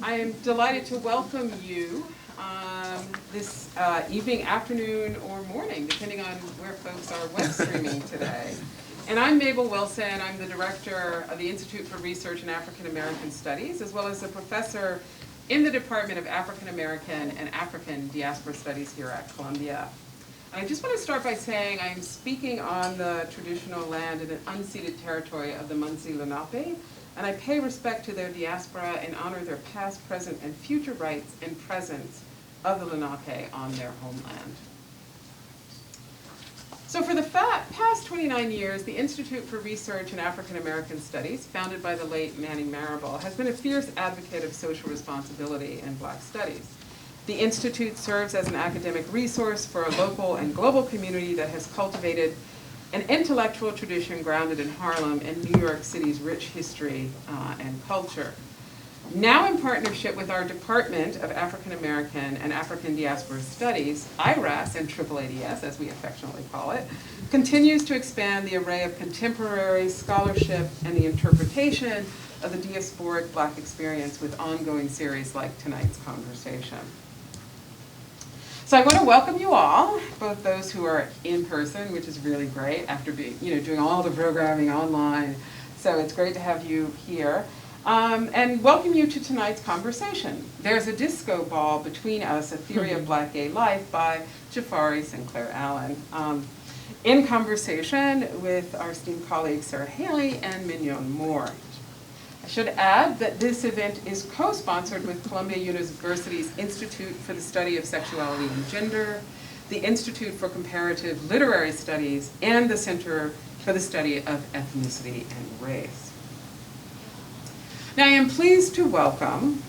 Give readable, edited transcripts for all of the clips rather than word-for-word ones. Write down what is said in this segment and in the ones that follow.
I am delighted to welcome you this evening, afternoon, or morning, depending on where folks are web streaming today. And I'm Mabel Wilson. I'm the director of the Institute for Research in African American Studies, as well as a professor in the Department of African American and African Diaspora Studies here at Columbia. And I just want to start by saying I am speaking on the traditional land in an unceded territory of the Munsee Lenape, and I pay respect to their diaspora and honor their past, present, and future rights and presence of the Lenape on their homeland. So for the past 29 years, the Institute for Research in African American Studies, founded by the late Manning Marable, has been a fierce advocate of social responsibility in Black studies. The Institute serves as an academic resource for a local and global community that has cultivated an intellectual tradition grounded in Harlem and New York City's rich history and culture. Now in partnership with our Department of African American and African Diaspora Studies, IRAAS and AAAADS, as we affectionately call it, continues to expand the array of contemporary scholarship and the interpretation of the diasporic Black experience with ongoing series like tonight's conversation. So I want to welcome you all, both those who are in person, which is really great after being, doing all the programming online. So it's great to have you here. And welcome you to tonight's conversation. There's a disco ball between us, A Theory of Black Gay Life by Jafari S. In conversation with our esteemed colleagues Sarah Haley and Mignon Moore. I should add that this event is co-sponsored with Columbia University's Institute for the Study of Sexuality and Gender, the Institute for Comparative Literary Studies, and the Center for the Study of Ethnicity and Race. Now I am pleased to welcome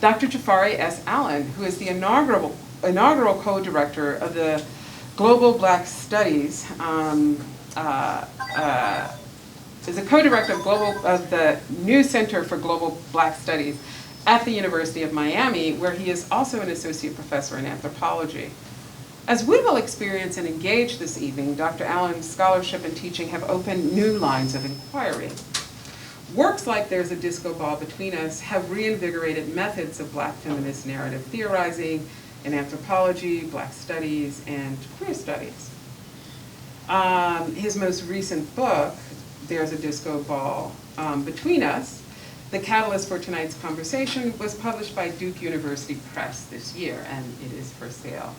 Dr. Jafari S. Allen, who is the inaugural co-director of the Global Black Studies, is a co-director of the new Center for Global Black Studies at the University of Miami, where he is also an associate professor in anthropology. As we will experience and engage this evening, Dr. Allen's scholarship and teaching have opened new lines of inquiry. Works like There's a Disco Ball Between Us have reinvigorated methods of Black feminist narrative theorizing in anthropology, Black studies, and queer studies. His most recent book, There's a Disco Ball Between Us, the catalyst for tonight's conversation, was published by Duke University Press this year, and it is for sale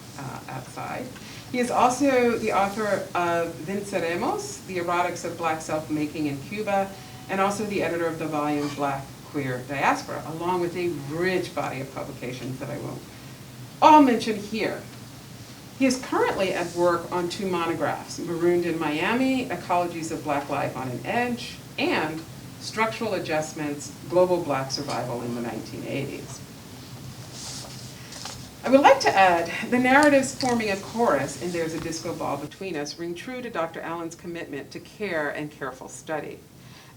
outside. He is also the author of Venceremos, The Erotics of Black Self-Making in Cuba, and also the editor of the volume Black Queer Diaspora, along with a rich body of publications that I won't all mention here. He is currently at work on two monographs, Marooned in Miami, Ecologies of Black Life on an Edge, and Structural Adjustments, Global Black Survival in the 1980s. I would like to add, the narratives forming a chorus in There's a Disco Ball Between Us ring true to Dr. Allen's commitment to care and careful study.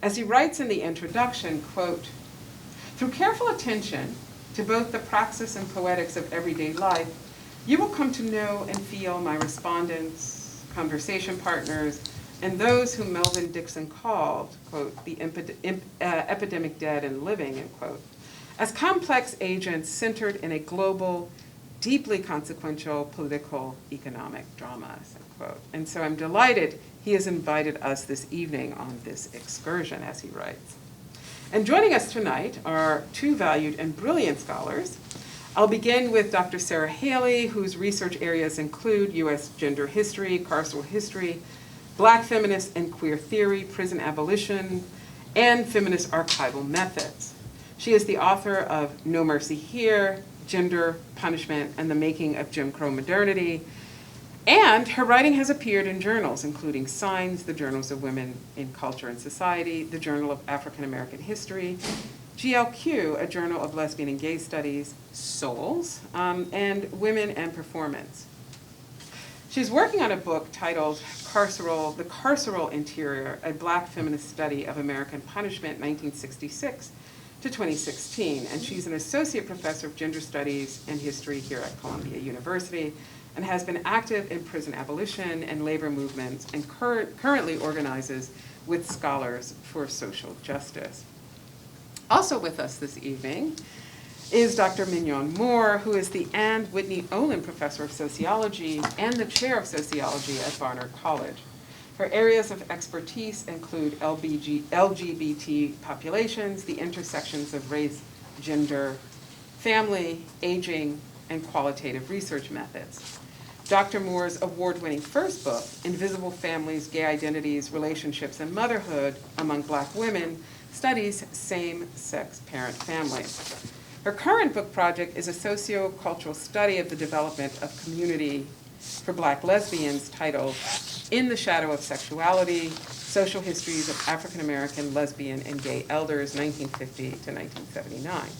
As he writes in the introduction, quote, "Through careful attention to both the praxis and poetics of everyday life, you will come to know and feel my respondents, conversation partners, and those whom Melvin Dixon called, quote, the epidemic dead and living, end quote, as complex agents centered in a global, deeply consequential political economic drama," end quote. And so I'm delighted he has invited us this evening on this excursion, as he writes. And joining us tonight are two valued and brilliant scholars. I'll begin with Dr. Sarah Haley, whose research areas include U.S. gender history, carceral history, Black feminist and queer theory, prison abolition, and feminist archival methods. She is the author of No Mercy Here, Gender, Punishment, and the Making of Jim Crow Modernity, and her writing has appeared in journals, including Signs, the Journals of Women in Culture and Society, the Journal of African American History, GLQ, a Journal of Lesbian and Gay Studies, Souls, and Women and Performance. She's working on a book titled The Carceral Interior, a Black Feminist Study of American Punishment, 1966 to 2016. And she's an associate professor of gender studies and history here at Columbia University, and has been active in prison abolition and labor movements, and currently organizes with Scholars for Social Justice. Also with us this evening is Dr. Mignon Moore, who is the Anne Whitney Olin Professor of Sociology and the Chair of Sociology at Barnard College. Her areas of expertise include LGBT populations, the intersections of race, gender, family, aging, and qualitative research methods. Dr. Moore's award-winning first book, Invisible Families, Gay Identities, Relationships, and Motherhood Among Black Women, studies same-sex parent families. Her current book project is a socio-cultural study of the development of community for Black lesbians titled In the Shadow of Sexuality, Social Histories of African American Lesbian and Gay Elders, 1950 to 1979.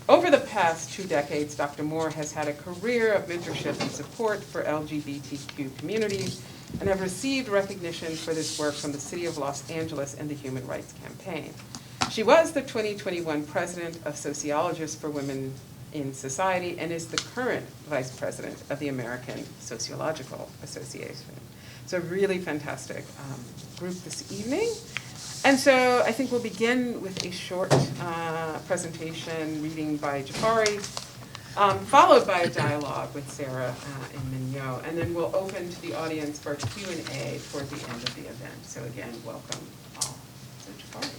Over the past 2 decades, Dr. Moore has had a career of mentorship and support for LGBTQ communities and have received recognition for this work from the City of Los Angeles and the Human Rights Campaign. She was the 2021 President of Sociologists for Women in Society and is the current Vice President of the American Sociological Association. It's a really fantastic group this evening. And so I think we'll begin with a short presentation reading by Jafari, followed by a dialogue with Sarah and Mignon, and then we'll open to the audience for Q&A toward the end of the event. So again, welcome all. So Jafari.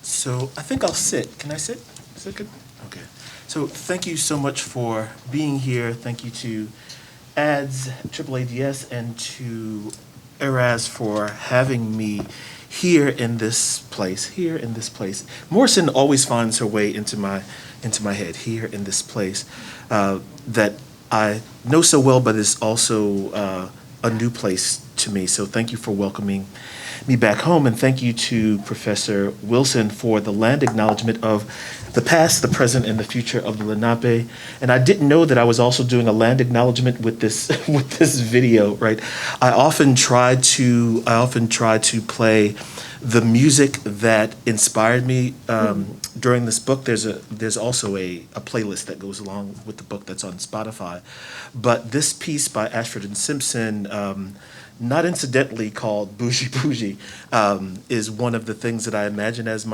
So I think I'll sit. Can I sit? Is that good? Okay. So thank you so much for being here. Thank you to AAAADS and to IRAAS for having me here in this place. Morrison always finds her way into my head, here in this place that I know so well, but is also a new place to me. So thank you for welcoming me back home, and thank you to Professor Wilson for the land acknowledgement of the past, the present, and the future of the Lenape. And I didn't know that I was also doing a land acknowledgement with this with this video, right? I often try to play the music that inspired me during this book. There's also a playlist that goes along with the book that's on Spotify. But this piece by Ashford and Simpson, not incidentally called Bougie Bougie, is one of the things that I imagine as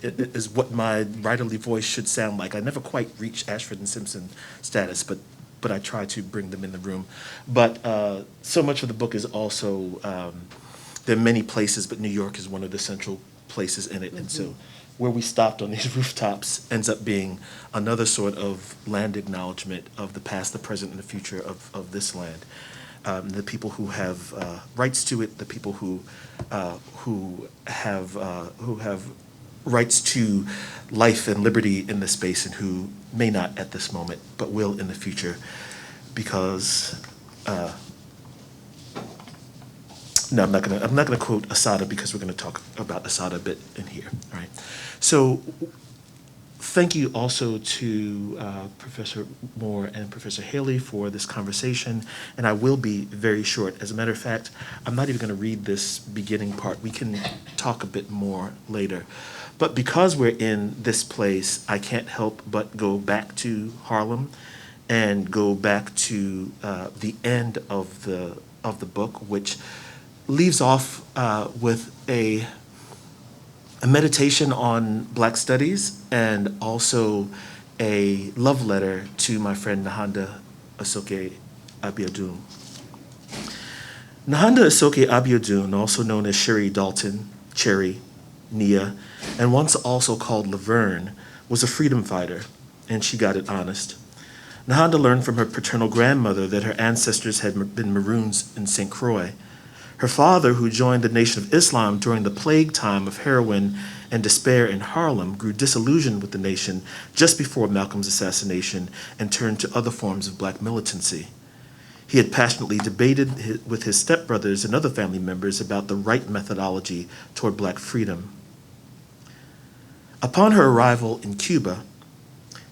is what my writerly voice should sound like. I never quite reached Ashford and Simpson status, but I try to bring them in the room. But so much of the book is also, there are many places, but New York is one of the central places in it. Mm-hmm. And so where we stopped on these rooftops ends up being another sort of land acknowledgement of the past, the present, and the future of this land. The people who have rights to it, the people who have rights to life and liberty in this space, and who may not at this moment, but will in the future, because no, I'm not gonna quote Assata, because we're gonna talk about Assata a bit in here. All right, so. Thank you also to Professor Moore and Professor Haley for this conversation, and I will be very short. As a matter of fact, I'm not even going to read this beginning part. We can talk a bit more later. But because we're in this place, I can't help but go back to Harlem and go back to the end of the book, which leaves off with a meditation on Black studies, and also a love letter to my friend Nahanda Asoke Abiodun. Nahanda Asoke Abiodun, also known as Sherry Dalton, Cherry, Nia, and once also called Laverne, was a freedom fighter, and she got it honest. Nahanda learned from her paternal grandmother that her ancestors had been Maroons in St. Croix. Her father, who joined the Nation of Islam during the plague time of heroin and despair in Harlem, grew disillusioned with the nation just before Malcolm's assassination and turned to other forms of Black militancy. He had passionately debated with his stepbrothers and other family members about the right methodology toward Black freedom. Upon her arrival in Cuba,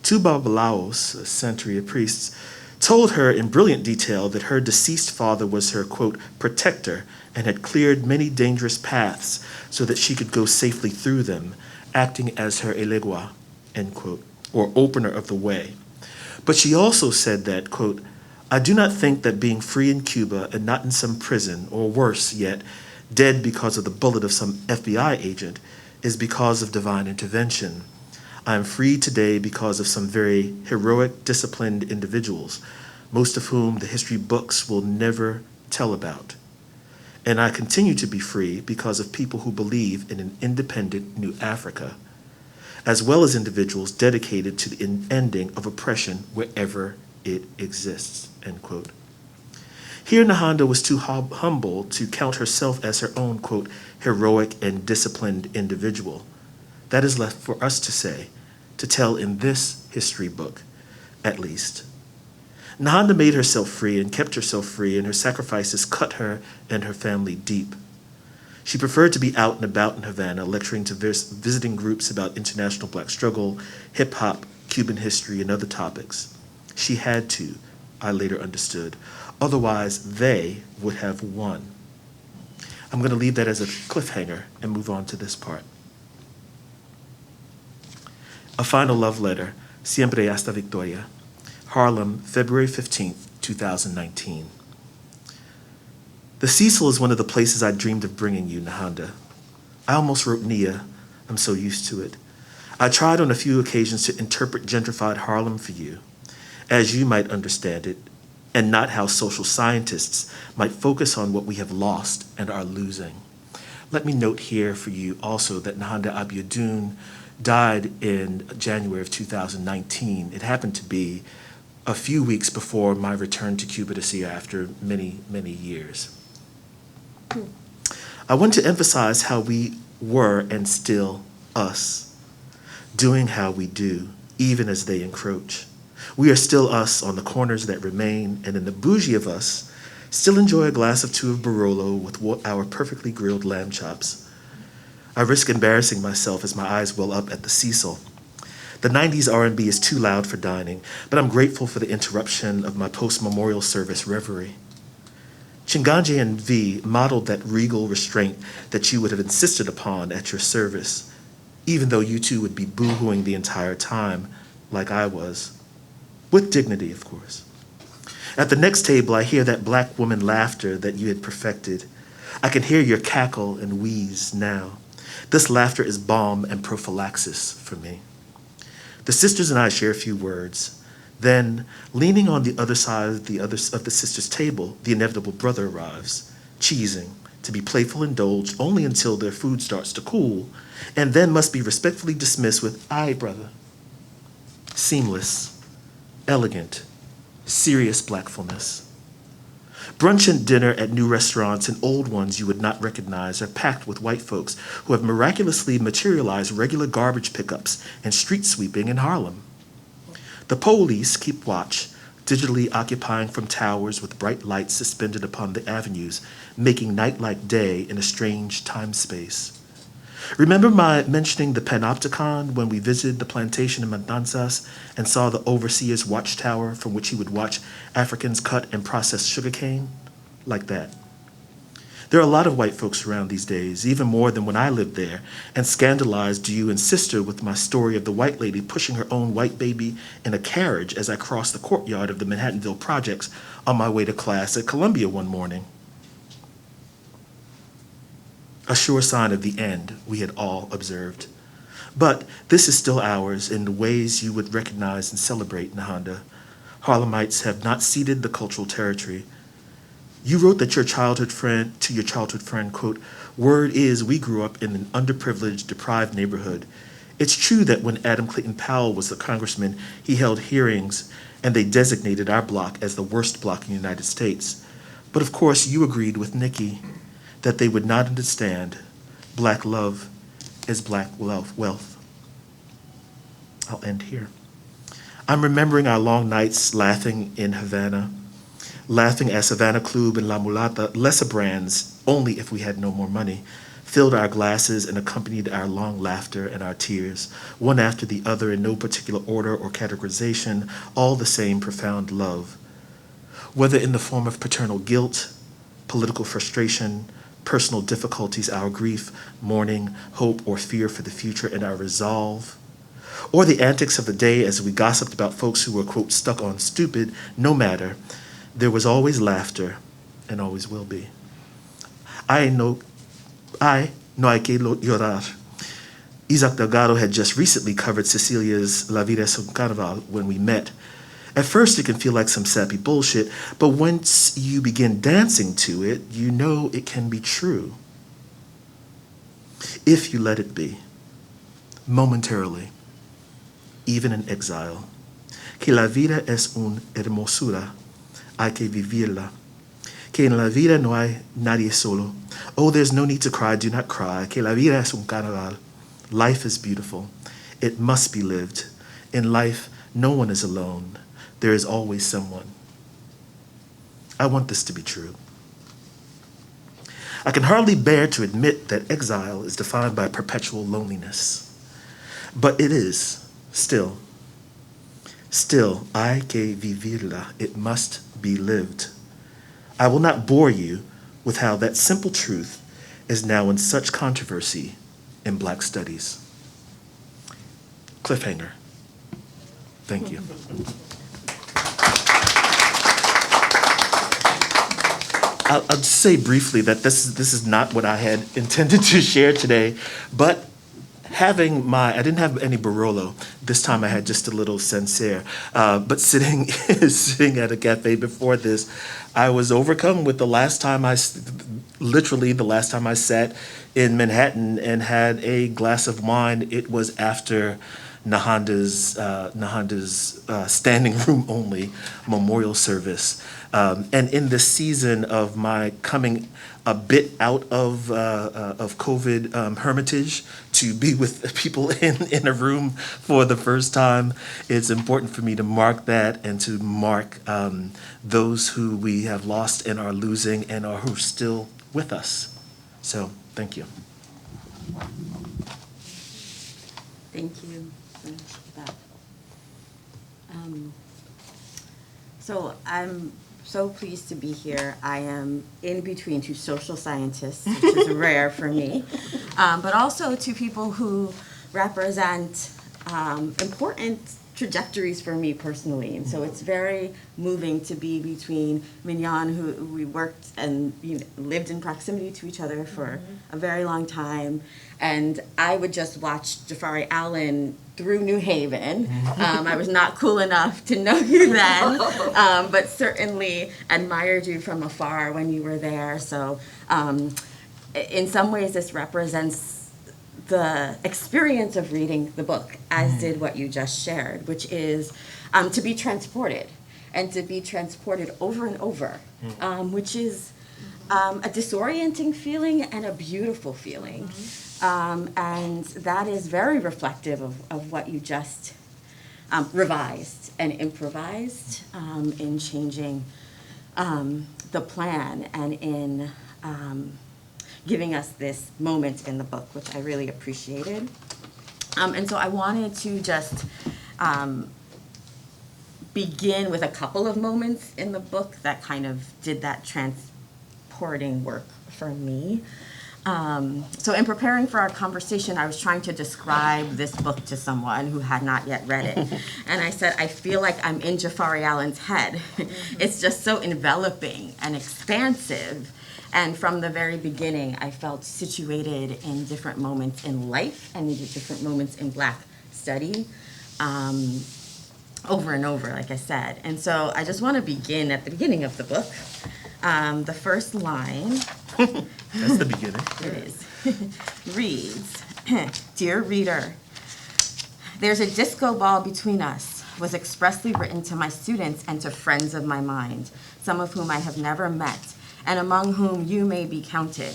two Babalaos, a Santeria priests, told her in brilliant detail that her deceased father was her, quote, protector, and had cleared many dangerous paths so that she could go safely through them, acting as her elegua, end quote, or opener of the way. But she also said that, quote, I do not think that being free in Cuba and not in some prison, or worse yet, dead because of the bullet of some FBI agent, is because of divine intervention. I am free today because of some very heroic, disciplined individuals, most of whom the history books will never tell about. And I continue to be free because of people who believe in an independent New Africa, as well as individuals dedicated to the ending of oppression wherever it exists," end quote. Here, Nahanda was too humble to count herself as her own, quote, heroic and disciplined individual. That is left for us to say, to tell in this history book, at least. Nahanda made herself free and kept herself free, and her sacrifices cut her and her family deep. She preferred to be out and about in Havana, lecturing to visiting groups about international black struggle, hip-hop, Cuban history, and other topics. She had to, I later understood. Otherwise, they would have won. I'm going to leave that as a cliffhanger and move on to this part. A final love letter, Siempre hasta Victoria, Harlem, February 15th, 2019. The Cecil is one of the places I dreamed of bringing you, Nahanda. I almost wrote Nia. I'm so used to it. I tried on a few occasions to interpret gentrified Harlem for you, as you might understand it, and not how social scientists might focus on what we have lost and are losing. Let me note here for you also that Nahanda Abiodun died in January of 2019. It happened to be a few weeks before my return to Cuba to see her after many, many years. I want to emphasize how we were and still us, doing how we do, even as they encroach. We are still us on the corners that remain, and in the bougie of us, still enjoy a glass of two of Barolo with our perfectly grilled lamb chops. I risk embarrassing myself as my eyes well up at the Cecil. The 90s R&B is too loud for dining, but I'm grateful for the interruption of my post-memorial service reverie. Chinganje and V modeled that regal restraint that you would have insisted upon at your service, even though you two would be boo-hooing the entire time, like I was. With dignity, of course. At the next table, I hear that black woman laughter that you had perfected. I can hear your cackle and wheeze now. This laughter is balm and prophylaxis for me. The sisters and I share a few words. Then, leaning on the other side of the sisters' table, the inevitable brother arrives, cheesing, to be playful and indulged only until their food starts to cool, and then must be respectfully dismissed with, "Aye, brother." Seamless, elegant, serious blackfulness. Brunch and dinner at new restaurants and old ones you would not recognize are packed with white folks who have miraculously materialized regular garbage pickups and street sweeping in Harlem. The police keep watch, digitally occupying from towers with bright lights suspended upon the avenues, making night like day in a strange time-space. Remember my mentioning the panopticon when we visited the plantation in Matanzas and saw the overseer's watchtower from which he would watch Africans cut and process sugarcane? Like that. There are a lot of white folks around these days, even more than when I lived there, and scandalized you and sister with my story of the white lady pushing her own white baby in a carriage as I crossed the courtyard of the Manhattanville projects on my way to class at Columbia one morning. A sure sign of the end we had all observed. But this is still ours in the ways you would recognize and celebrate, Nahanda. Harlemites have not ceded the cultural territory. You wrote that to your childhood friend, quote, "Word is we grew up in an underprivileged, deprived neighborhood. It's true that when Adam Clayton Powell was the congressman, he held hearings and they designated our block as the worst block in the United States. But of course you agreed with Nikki that they would not understand black love is black wealth." I'll end here. I'm remembering our long nights laughing in Havana, laughing as Havana Club and La Mulata, lesser brands only if we had no more money, filled our glasses and accompanied our long laughter and our tears, one after the other in no particular order or categorization, all the same profound love. Whether in the form of paternal guilt, political frustration, personal difficulties, our grief, mourning, hope, or fear for the future, and our resolve, or the antics of the day as we gossiped about folks who were, quote, stuck on stupid, no matter, there was always laughter and always will be. I know I, no hay que llorar. Isaac Delgado had just recently covered Cecilia's La Vida es un Carnaval when we met. At first, it can feel like some sappy bullshit, but once you begin dancing to it, you know it can be true. If you let it be, momentarily, even in exile. Que la vida es una hermosura, hay que vivirla. Que en la vida no hay nadie solo. Oh, there's no need to cry, do not cry. Que la vida es un carnaval. Life is beautiful. It must be lived. In life, no one is alone. There is always someone. I want this to be true. I can hardly bear to admit that exile is defined by perpetual loneliness. But it is, still. Still, hay que vivirla. It must be lived. I will not bore you with how that simple truth is now in such controversy in Black studies. Cliffhanger. Thank you. I'll just say briefly that this is not what I had intended to share today, but I didn't have any Barolo. This time I had just a little Sancerre. But sitting at a cafe before this, I was overcome with literally the last time I sat in Manhattan and had a glass of wine. It was after Nahanda's standing room only memorial service. And in the season of my coming a bit out of COVID hermitage to be with people in a room for the first time, it's important for me to mark that and to mark those who we have lost and are losing and are who are still with us. So, thank you. Thank you for that. So I'm so pleased to be here. I am in between two social scientists, which is rare for me, but also two people who represent important trajectories for me personally. And so it's very moving to be between Mignon, who we worked and lived in proximity to each other for a very long time, and I would just watch Jafari Allen through New Haven. I was not cool enough to know you then, but certainly admired you from afar when you were there. So in some ways this represents the experience of reading the book, as did what you just shared, which is to be transported, and to be transported over and over, which is a disorienting feeling and a beautiful feeling. And that is very reflective of what you just revised and improvised in changing the plan and in giving us this moment in the book, which I really appreciated. And so I wanted to just begin with a couple of moments in the book that kind of did that transporting work for me. So in preparing for our conversation, I was trying to describe this book to someone who had not yet read it. And I said, I feel like I'm in Jafari Allen's head. It's just so enveloping and expansive. And from the very beginning, I felt situated in different moments in life and in different moments in Black study, over and over, like I said. And so I just want to begin at the beginning of the book. The first line. That's the beginning. It is. Reads, Dear reader, there's a disco ball between us was expressly written to my students and to friends of my mind, some of whom I have never met, and among whom you may be counted.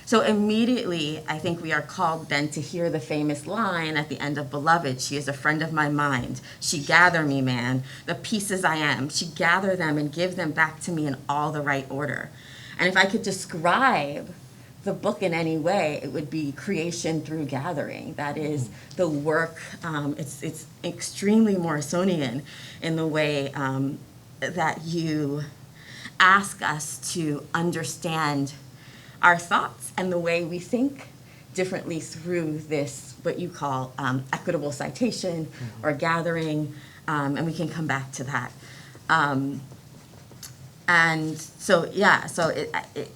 So immediately, I think we are called then to hear the famous line at the end of Beloved, she is a friend of my mind. She gather me, man, the pieces I am. She gather them and give them back to me in all the right order. And if I could describe the book in any way, it would be creation through gathering. That is the work, it's extremely Morrisonian in the way that you ask us to understand our thoughts and the way we think differently through this, what you call equitable citation or gathering, and we can come back to that. And so, yeah, so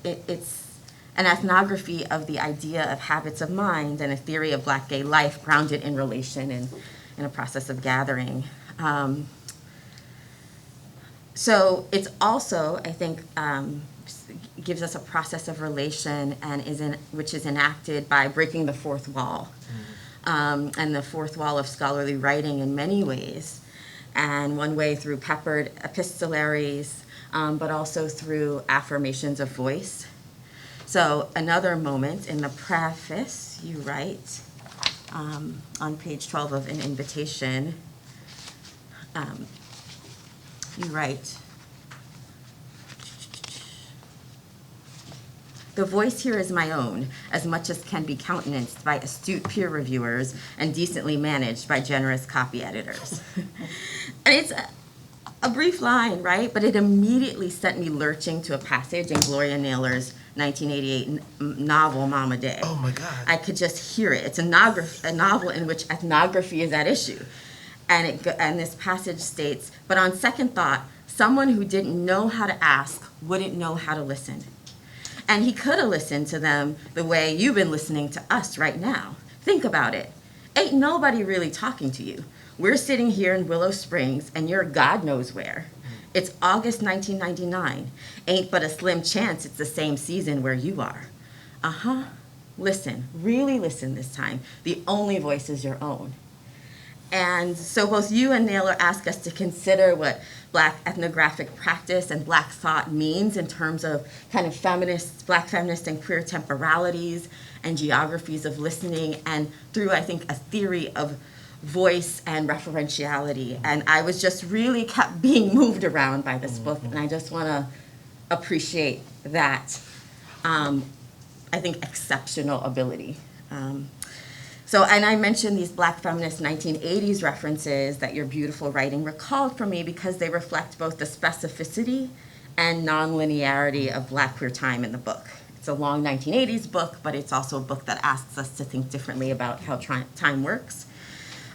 it's, an ethnography of the idea of habits of mind and a theory of Black gay life grounded in relation and in a process of gathering. So it's also, I think, gives us a process of relation and which is enacted by breaking the fourth wall, and the fourth wall of scholarly writing in many ways. And one way through peppered epistolaries, but also through affirmations of voice. So another moment in the preface, you write, on page 12 of an invitation, you write, "The voice here is my own, as much as can be countenanced by astute peer reviewers and decently managed by generous copy editors." And it's a brief line, right? But it immediately sent me lurching to a passage in Gloria Naylor's 1988 novel, Mama Day. Oh my God. I could just hear it. It's a novel in which ethnography is at issue. And this passage states, "But on second thought, someone who didn't know how to ask wouldn't know how to listen. And he could have listened to them the way you've been listening to us right now. Think about it. Ain't nobody really talking to you. We're sitting here in Willow Springs, and you're God knows where. It's August 1999. Ain't but a slim chance it's the same season where you are. Uh-huh. Listen, really listen this time. The only voice is your own." And so both you and Naylor ask us to consider what Black ethnographic practice and Black thought means in terms of kind of Black feminist and queer temporalities and geographies of listening, and through, I think, a theory of voice and referentiality. And I was just really kept being moved around by this book, and I just want to appreciate that, I think, exceptional ability. And I mentioned these Black feminist 1980s references that your beautiful writing recalled for me because they reflect both the specificity and nonlinearity of Black queer time in the book. It's a long 1980s book, but it's also a book that asks us to think differently about how time works.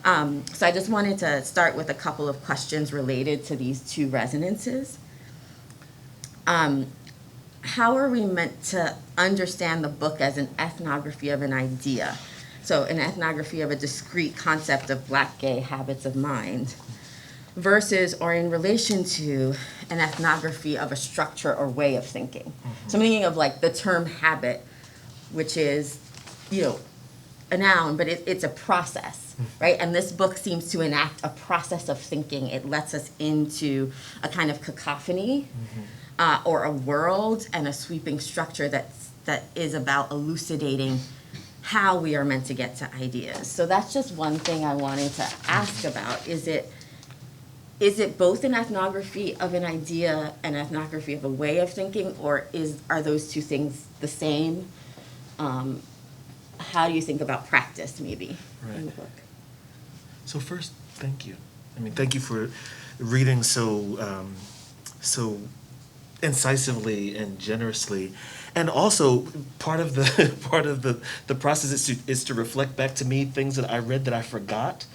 So I just wanted to start with a couple of questions related to these two resonances. How are we meant to understand the book as an ethnography of an idea? So an ethnography of a discrete concept of Black gay habits of mind versus or in relation to an ethnography of a structure or way of thinking. Mm-hmm. So I'm thinking of like the term habit, which is, a noun, but it's a process, right? And this book seems to enact a process of thinking. It lets us into a kind of cacophony, or a world and a sweeping structure that is about elucidating how we are meant to get to ideas. So that's just one thing I wanted to ask about. Is it both an ethnography of an idea and ethnography of a way of thinking, or are those two things the same? How do you think about practice, maybe, in the book? So first, thank you. Thank you for reading so incisively and generously. And also, part of the process is to reflect back to me things that I read that I forgot.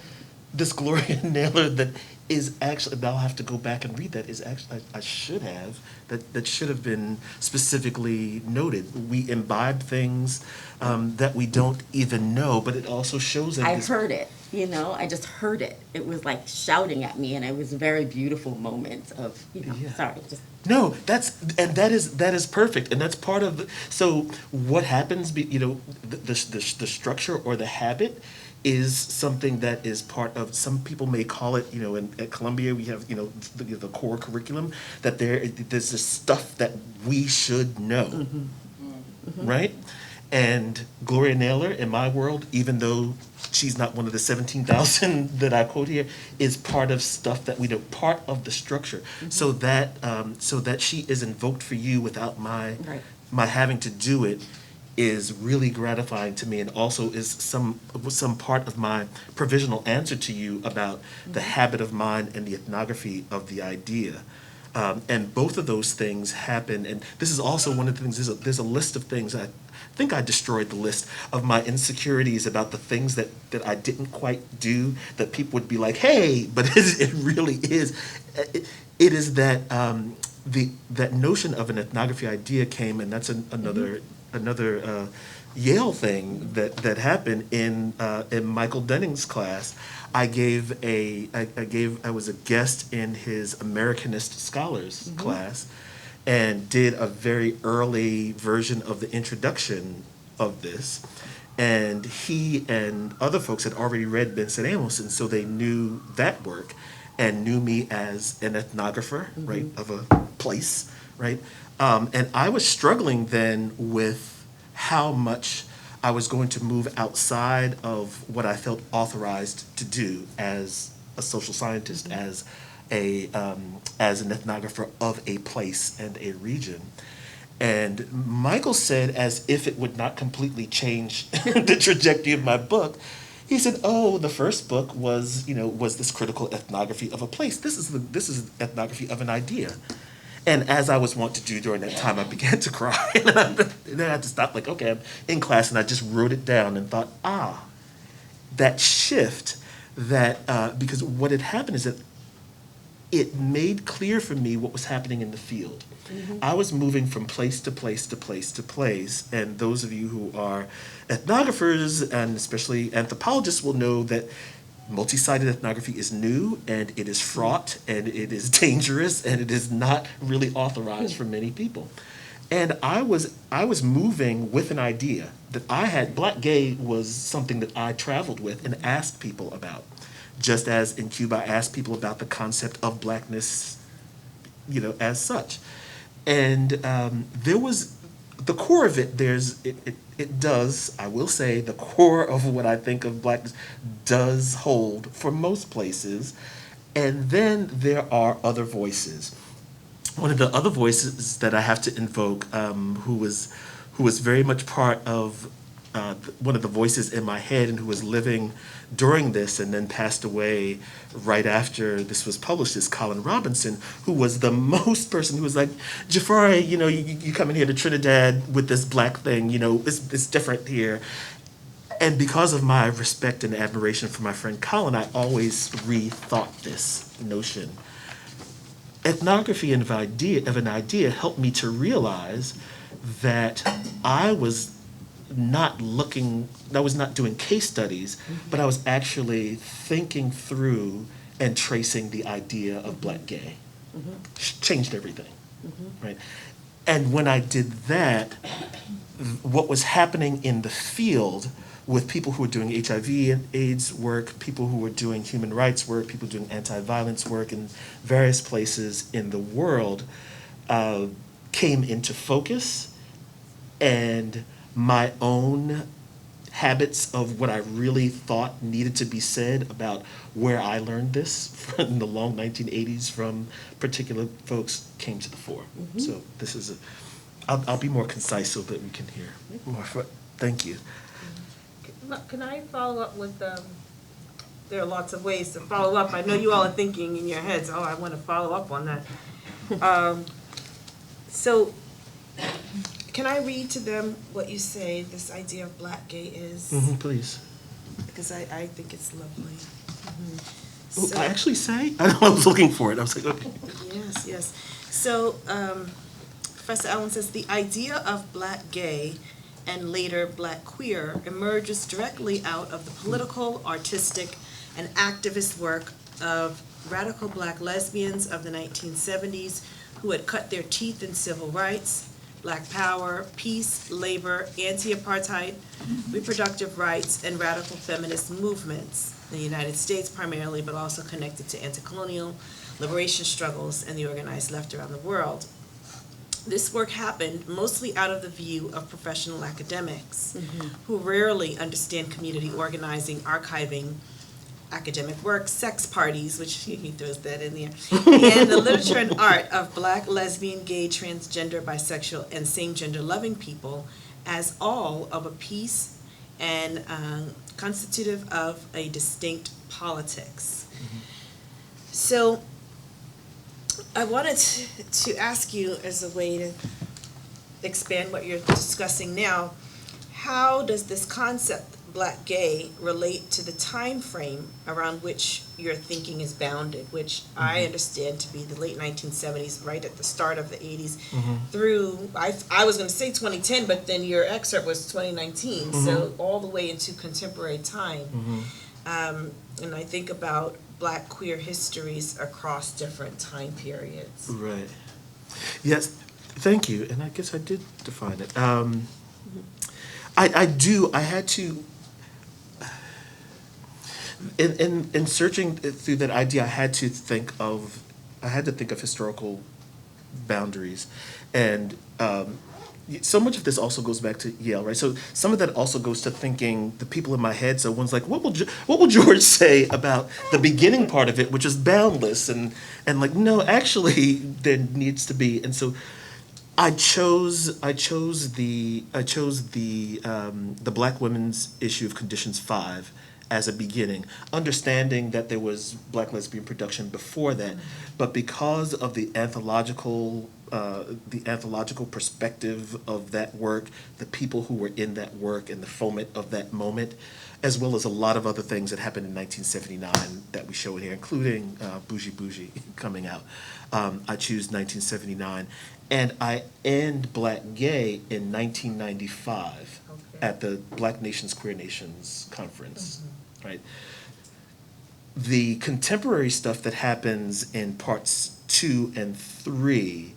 This Gloria Naylor that is actually, I'll have to go back and read that, is actually, I should have, that should have been specifically noted. We imbibe things that we don't even know, but it also shows that I heard it, I just heard it. It was like shouting at me, and it was a very beautiful moment of, sorry, just. No, that is perfect, and that's part of so what happens. The structure or the habit is something that is part of. Some people may call it, at Columbia we have the core curriculum, that there's this stuff that we should know, right? And Gloria Naylor, in my world, even though she's not one of the 17,000 that I quote here, is part of stuff that we know, part of the structure, so that she is invoked for you without my having to do it, is really gratifying to me, and also is some part of my provisional answer to you about the habit of mind and the ethnography of the idea. And both of those things happen, and this is also one of the things, there's a list of things. I think I destroyed the list of my insecurities about the things that I didn't quite do, that people would be like, hey, but it really is. It is that that notion of an ethnography idea came, and that's another Yale thing that happened in Michael Denning's class. I was a guest in his Americanist Scholars class, and did a very early version of the introduction of this. And he and other folks had already read Benson Amos, and so they knew that work and knew me as an ethnographer, right, of a place, right? And I was struggling then with how much I was going to move outside of what I felt authorized to do as a social scientist, as an ethnographer of a place and a region. And Michael said, as if it would not completely change the trajectory of my book, he said, "Oh, the first book was this critical ethnography of a place. This is ethnography of an idea." And as I was wont to do during that time, I began to cry. And then I had to stop, okay, I'm in class, and I just wrote it down and thought, that shift, because what had happened is that it made clear for me what was happening in the field. I was moving from place to place to place to place, and those of you who are ethnographers, and especially anthropologists, will know that multi-sided ethnography is new, and it is fraught, and it is dangerous, and it is not really authorized for many people. And I was moving with an idea that I had. Black gay was something that I traveled with and asked people about. Just as in Cuba, I asked people about the concept of blackness, as such. And there was the core of it. It does, I will say, the core of what I think of blackness does hold for most places. And then there are other voices. One of the other voices that I have to invoke, who was very much part of one of the voices in my head, and who was living during this and then passed away right after this was published, is Colin Robinson, who was the most person who was like, "Jafari, you coming here to Trinidad with this black thing, it's different here." And because of my respect and admiration for my friend Colin, I always rethought this notion. Ethnography of an idea helped me to realize that I was not doing case studies, but I was actually thinking through and tracing the idea of black gay. Changed everything, right? And when I did that, what was happening in the field with people who were doing HIV and AIDS work, people who were doing human rights work, people doing anti-violence work in various places in the world came into focus, and my own habits of what I really thought needed to be said about where I learned this in the long 1980s from particular folks came to the fore. So this is I'll be more concise so that we can hear more. Thank you. Can I follow up with, there are lots of ways to follow up. I know you all are thinking in your heads, I want to follow up on that. So can I read to them what you say this idea of black gay is? Please. Because I think it's lovely. So, I actually say? I was looking for it. I was like, okay. Yes. So Professor Allen says, the idea of black gay and later black queer emerges directly out of the political, artistic, and activist work of radical black lesbians of the 1970s who had cut their teeth in civil rights, black power, peace, labor, anti-apartheid, reproductive rights, and radical feminist movements in the United States primarily, but also connected to anti-colonial liberation struggles and the organized left around the world. This work happened mostly out of the view of professional academics who rarely understand community organizing, archiving, academic work, sex parties, which he throws that in there, and the literature and art of black, lesbian, gay, transgender, bisexual, and same-gender loving people as all of a piece and constitutive of a distinct politics. So I wanted to ask you, as a way to expand what you're discussing now, how does this concept, Black gay relate to the time frame around which your thinking is bounded, which I understand to be the late 1970s, right at the start of the 80s, through, I was going to say 2010, but then your excerpt was 2019, so all the way into contemporary time. And I think about Black queer histories across different time periods. Right. Yes, thank you, and I guess I did define it. I had to, in searching through that idea, I had to think of historical boundaries, and so much of this also goes back to Yale, right? So some of that also goes to thinking the people in my head. So one's like, what will George say about the beginning part of it, which is boundless, and like, no, actually there needs to be, and so I chose the Black women's issue of Conditions 5 as a beginning, understanding that there was Black lesbian production before that, but because of the anthological perspective of that work, the people who were in that work and the foment of that moment, as well as a lot of other things that happened in 1979 that we show in here, including Bougie Bougie coming out. I choose 1979, and I end Black Gay in 1995 at the Black Nations Queer Nations Conference, right? The contemporary stuff that happens in parts 2 and 3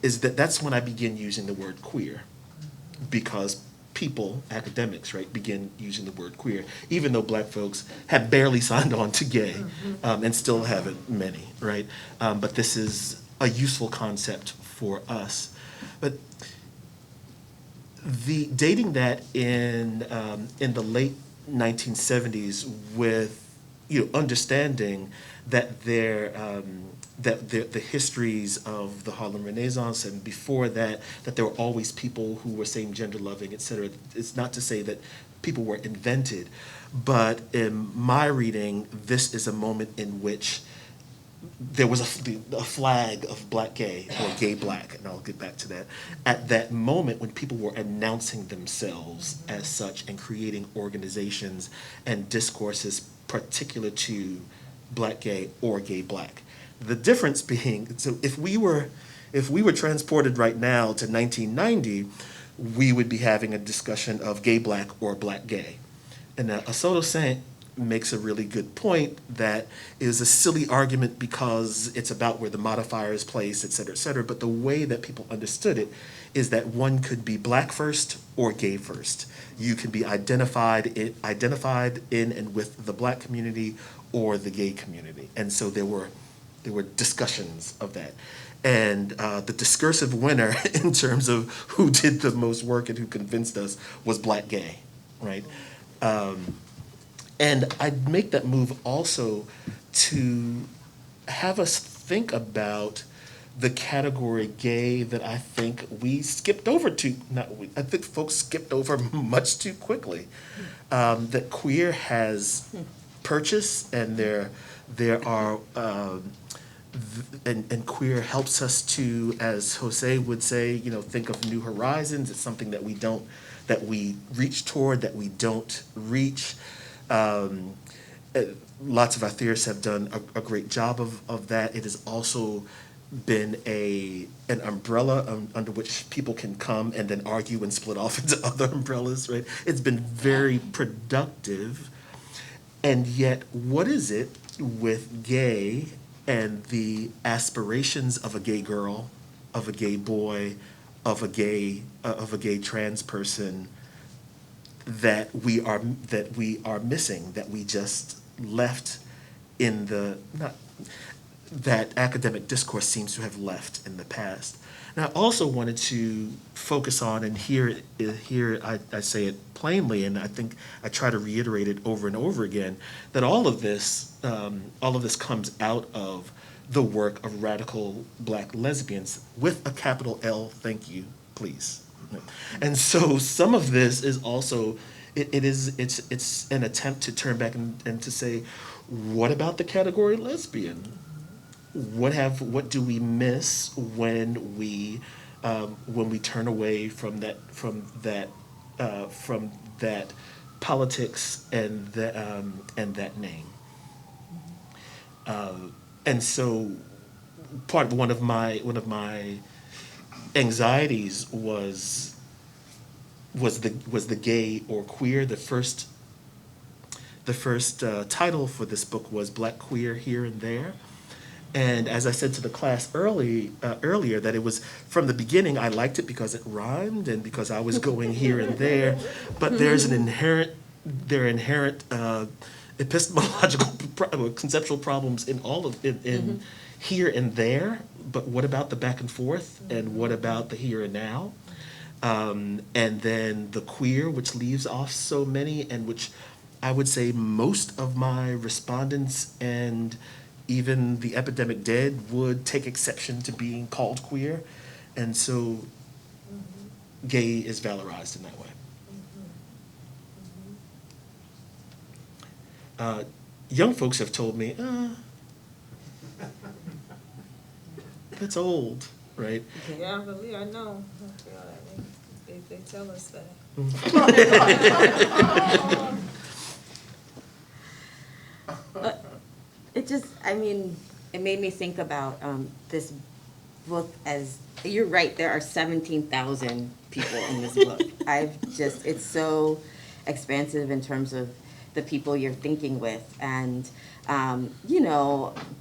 is that's when I begin using the word queer, because people, academics, right, begin using the word queer, even though Black folks have barely signed on to gay, and still haven't many, right? But this is a useful concept for us. But the dating that in the late 1970s with understanding that the histories of the Harlem Renaissance and before that there were always people who were same gender loving, etc. It's not to say that people were invented, but in my reading, this is a moment in which there was a flag of Black gay or gay Black, and I'll get back to that, at that moment when people were announcing themselves as such and creating organizations and discourses particular to Black gay or gay Black. The difference being, so if we were transported right now to 1990, we would be having a discussion of gay Black or Black gay. And Asoto Saint makes a really good point that is a silly argument because it's about where the modifier is placed, et cetera, but the way that people understood it is that one could be Black first or gay first. You can be identified in and with the Black community or the gay community. And so there were discussions of that. And the discursive winner in terms of who did the most work and who convinced us was Black gay, right? And I'd make that move also to have us think about the category gay that I think we skipped over I think folks skipped over much too quickly. That queer has purchase, and there are and queer helps us to, as Jose would say, think of new horizons. It's something that we reach toward, that we don't reach. Lots of our theorists have done a great job of that. It has also been an umbrella under which people can come and then argue and split off into other umbrellas, right? It's been very productive. And yet, what is it with gay and the aspirations of a gay girl, of a gay boy, of a gay trans person that we are missing, that we just left in that academic discourse seems to have left in the past. And I also wanted to focus on, and here I say it plainly, and I think I try to reiterate it over and over again, that all of this comes out of the work of radical Black lesbians with a capital L, thank you, please. And so some of this is also, it's an attempt to turn back and to say, what about the category lesbian? What do we miss when we turn away from that from that politics and that name. And so one of my anxieties was the gay or queer. The first title for this book was Black Queer Here and There. And as I said to the class earlier, that it was, from the beginning, I liked it because it rhymed and because I was going here and there. But there are inherent epistemological, conceptual problems in all of it, in here and there. But what about the back and forth? And what about the here and now? And then the queer, which leaves off so many, and which I would say most of my respondents and even the epidemic dead would take exception to being called queer. And so gay is valorized in that way. Young folks have told me, that's old, right? Yeah, really, I know. They tell us that. It made me think about this book as, you're right, there are 17,000 people in this book. It's so expansive in terms of the people you're thinking with. And,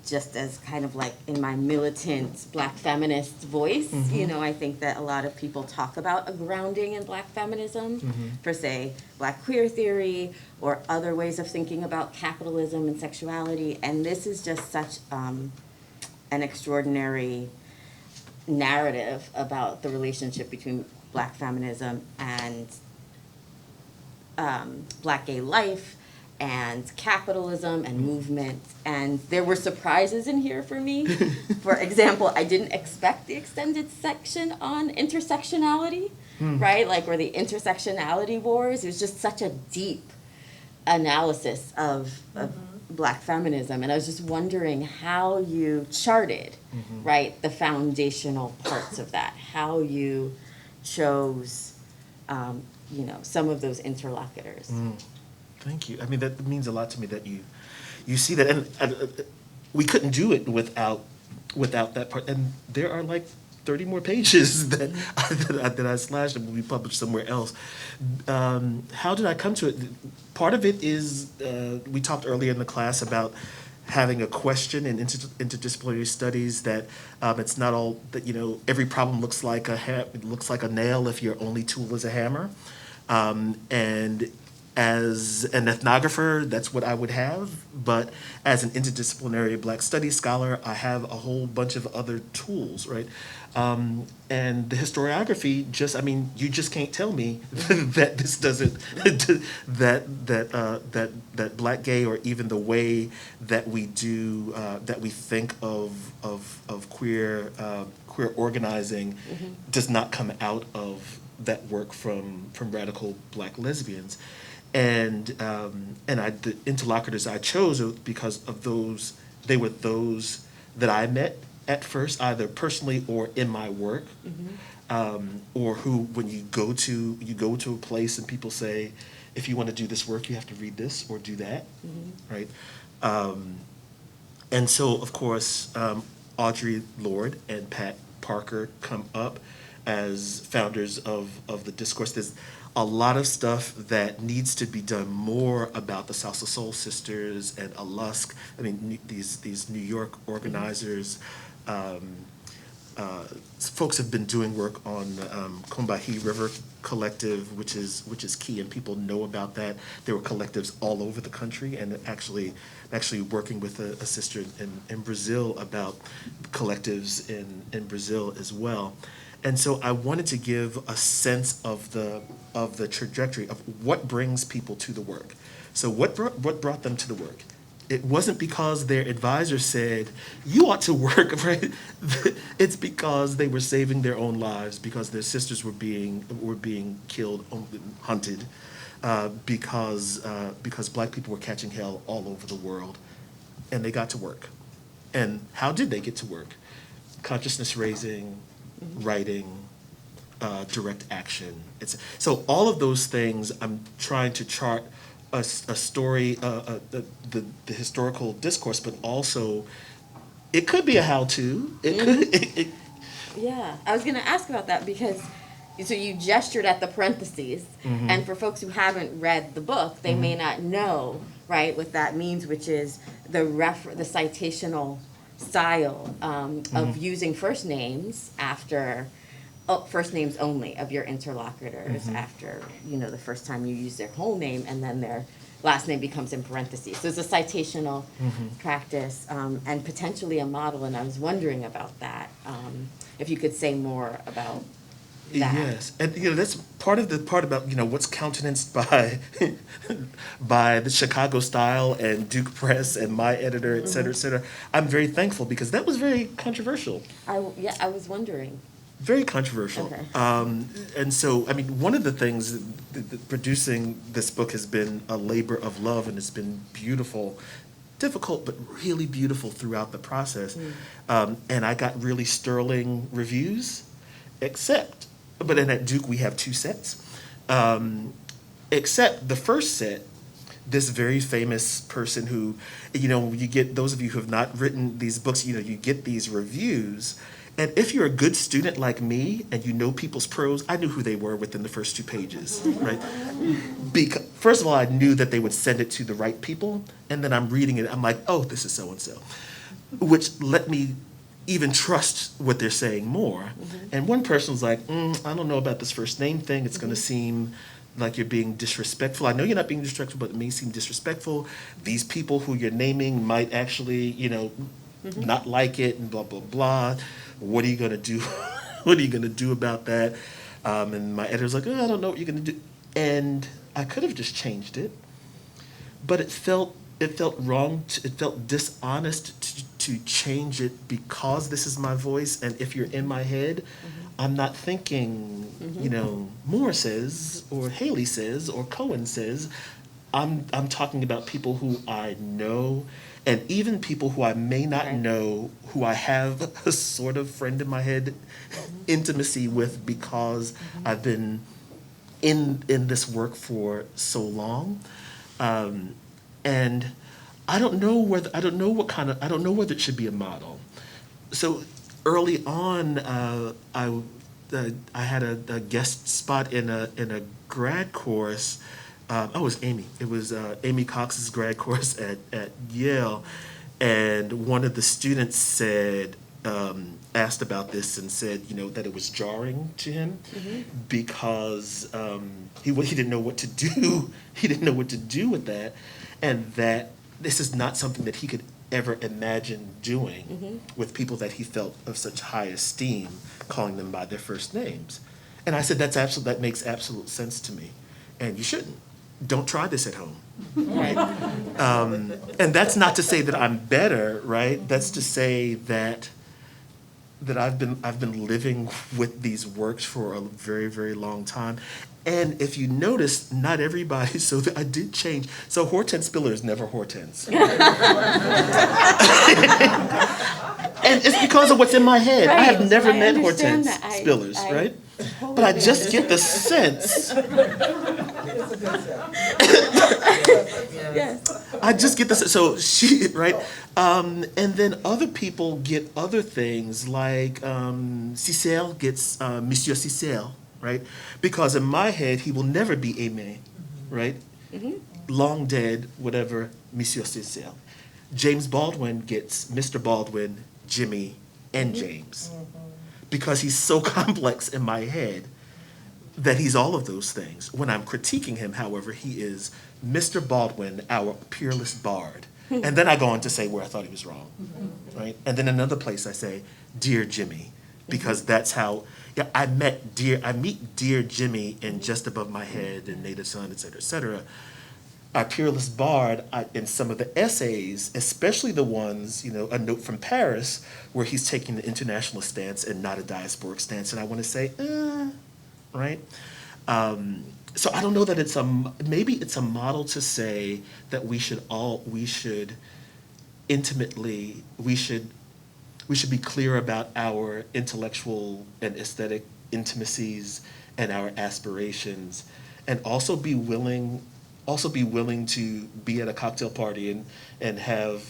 just as kind of like in my militant Black feminist voice, I think that a lot of people talk about a grounding in Black feminism for, say, Black queer theory or other ways of thinking about capitalism and sexuality. And this is just such an extraordinary narrative about the relationship between Black feminism and Black gay life and capitalism and movement. And there were surprises in here for me. For example, I didn't expect the extended section on intersectionality, right? Like, or the intersectionality wars. It was just such a deep analysis of Black feminism. And I was just wondering how you charted, right, the foundational parts of that, how you chose, some of those interlocutors. Thank you. I mean, that means a lot to me that you see that, and we couldn't do it without that part. And there are like 30 more pages that I slashed and will be published somewhere else. How did I come to it? Part of it is we talked earlier in the class about having a question in interdisciplinary studies, that it's not all that every problem looks like a nail if your only tool is a hammer, and as an ethnographer, that's what I would have. But as an interdisciplinary Black studies scholar, I have a whole bunch of other tools, right? And the historiography, you just can't tell me that this doesn't, that Black gay, or even the way that we do, that we think of queer organizing, does not come out of that work from radical Black lesbians. And the interlocutors I chose because of those, they were those that I met at first, either personally or in my work, or who, when you go to a place and people say, if you want to do this work, you have to read this or do that, right? And so, of course, Audre Lorde and Pat Parker come up as founders of the discourse. There's a lot of stuff that needs to be done more about the Salsa Soul Sisters and Alusk. I mean, these New York organizers. Folks have been doing work on Combahee River Collective, which is key, and people know about that. There were collectives all over the country, and actually working with a sister in Brazil about collectives in Brazil as well. And so I wanted to give a sense of the trajectory of what brings people to the work. So what brought them to the work? It wasn't because their advisor said, you ought to work, right? It's because they were saving their own lives, because their sisters were being killed, hunted, because Black people were catching hell all over the world, and they got to work. And how did they get to work? Consciousness raising, writing, direct action. So all of those things, I'm trying to chart a story, the historical discourse, but also it could be a how-to. It could. Yeah, I was going to ask about that because so you gestured at the parentheses, and for folks who haven't read the book, they may not know, right, what that means, which is the citational style of using first names after first names only of your interlocutors after the first time you use their whole name, and then their last name becomes in parentheses. So it's a citational practice and potentially a model, and I was wondering about that. If you could say more about that. Yes, and that's part about what's countenanced by by the Chicago Style and Duke Press and my editor, et cetera, et cetera. I'm very thankful because that was very controversial. I was wondering. Very controversial. Okay. And so, I mean, one of the things that producing this book has been a labor of love, and it's been beautiful. Difficult, but really beautiful throughout the process. And I got really sterling reviews, but then at Duke we have 2 sets. Except the first set, this very famous person who, you get, those of you who have not written these books, you get these reviews. And if you're a good student like me and you know people's prose, I knew who they were within the first 2 pages, right? Because, first of all, I knew that they would send it to the right people, and then I'm reading it, I'm like, oh, this is so-and-so, which let me even trust what they're saying more. And one person was like, I don't know about this first name thing, it's going to seem like you're being disrespectful. I know you're not being disrespectful, but it may seem disrespectful. These people who you're naming might actually, not like it, and blah, blah, blah. What are you going to do? What are you going to do about that? And my editor's like, I don't know what you're going to do. And I could have just changed it, but it felt wrong. It felt dishonest to change it because this is my voice. And if you're in my head, I'm not thinking, Moore says, or Haley says, or Cohen says. I'm talking about people who I know, and even people who I may not know, who I have a sort of friend in my head intimacy with because I've been in this work for so long. And I don't know whether it should be a model. So early on, I had a guest spot in a grad course. It was Amy. It was Amy Cox's grad course at Yale, and one of the students asked about this and said, that it was jarring to him because he didn't know what to do. He didn't know what to do with that, and that this is not something that he could ever imagine doing with people that he felt of such high esteem, calling them by their first names. And I said, that makes absolute sense to me, and you shouldn't. Don't try this at home, right? And that's not to say that I'm better, right? That's to say that I've been living with these works for a very, very long time. And if you notice, not everybody, so I did change. So Hortense Spiller is never Hortense. And it's because of what's in my head. Right. I have never met Hortense Spillers, right? Totally, but I just get the sense. Yes. I just get this. So she, right? And then other people get other things like Cicel gets Monsieur Cicel, right? Because in my head, he will never be Aimé, right? Long dead, whatever, Monsieur Cicel. James Baldwin gets Mr. Baldwin, Jimmy, and James. Because he's so complex in my head that he's all of those things. When I'm critiquing him, however, he is Mr. Baldwin, our peerless bard. And then I go on to say where I thought he was wrong, right? And then another place I say, Dear Jimmy, because that's how, I meet Dear Jimmy in Just Above My Head and Native Son, et cetera, Our peerless bard, in some of the essays, especially the ones, A Note from Paris, where he's taking the internationalist stance and not a diasporic stance, and I want to say, right? So I don't know that maybe it's a model to say that we should be clear about our intellectual and aesthetic intimacies and our aspirations, and also be willing to be at a cocktail party and have,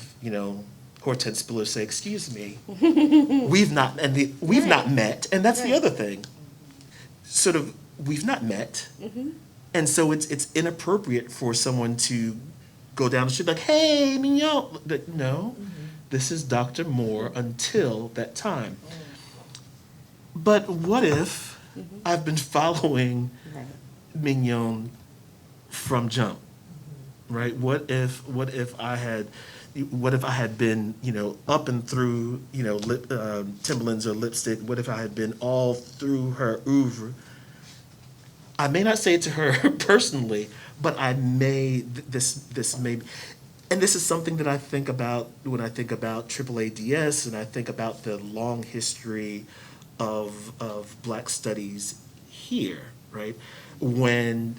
Hortense Spiller say, "Excuse me, we've not met," and that's the other thing. Sort of, we've not met, and so it's inappropriate for someone to go down the street like, "Hey, Mignon," no, this is Dr. Moore until that time. But what if I've been following Mignon from jump, right? What if I had been, up and through, Timberlands or lipstick? What if I had been all through her oeuvre? I may not say it to her personally, but I may, this may, and this is something that I think about when I think about AAADS, and I think about the long history of Black studies here, right? When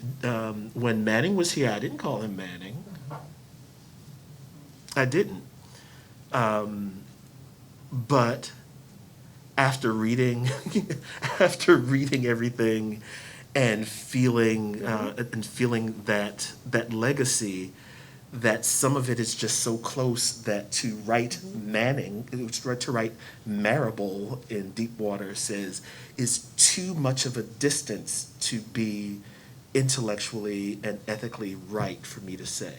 Manning was here, I didn't call him Manning. I didn't. But after reading everything and feeling that legacy, that some of it is just so close that to write Manning, to write Marable in Deepwater is too much of a distance to be intellectually and ethically right for me to say.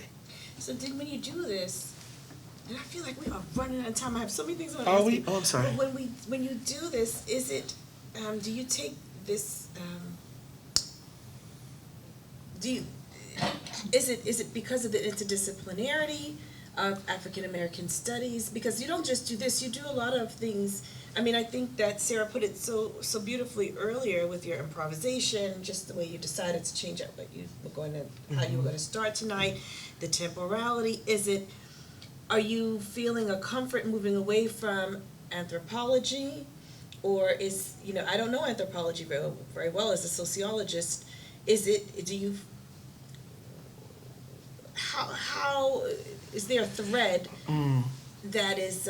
So when you do this, and I feel like we are running out of time. I have so many things I want to Are ask we? you. Oh, I'm sorry. But when you do this, is it? Do you take this? Is it because of the interdisciplinarity of African American studies? Because you don't just do this; you do a lot of things. I mean, I think that Sarah put it so beautifully earlier with your improvisation, just the way you decided to change up what you were going to, how you were going to start tonight, the temporality. Are you feeling a comfort moving away from anthropology, or I don't know anthropology very well as a sociologist. How is there a thread that is,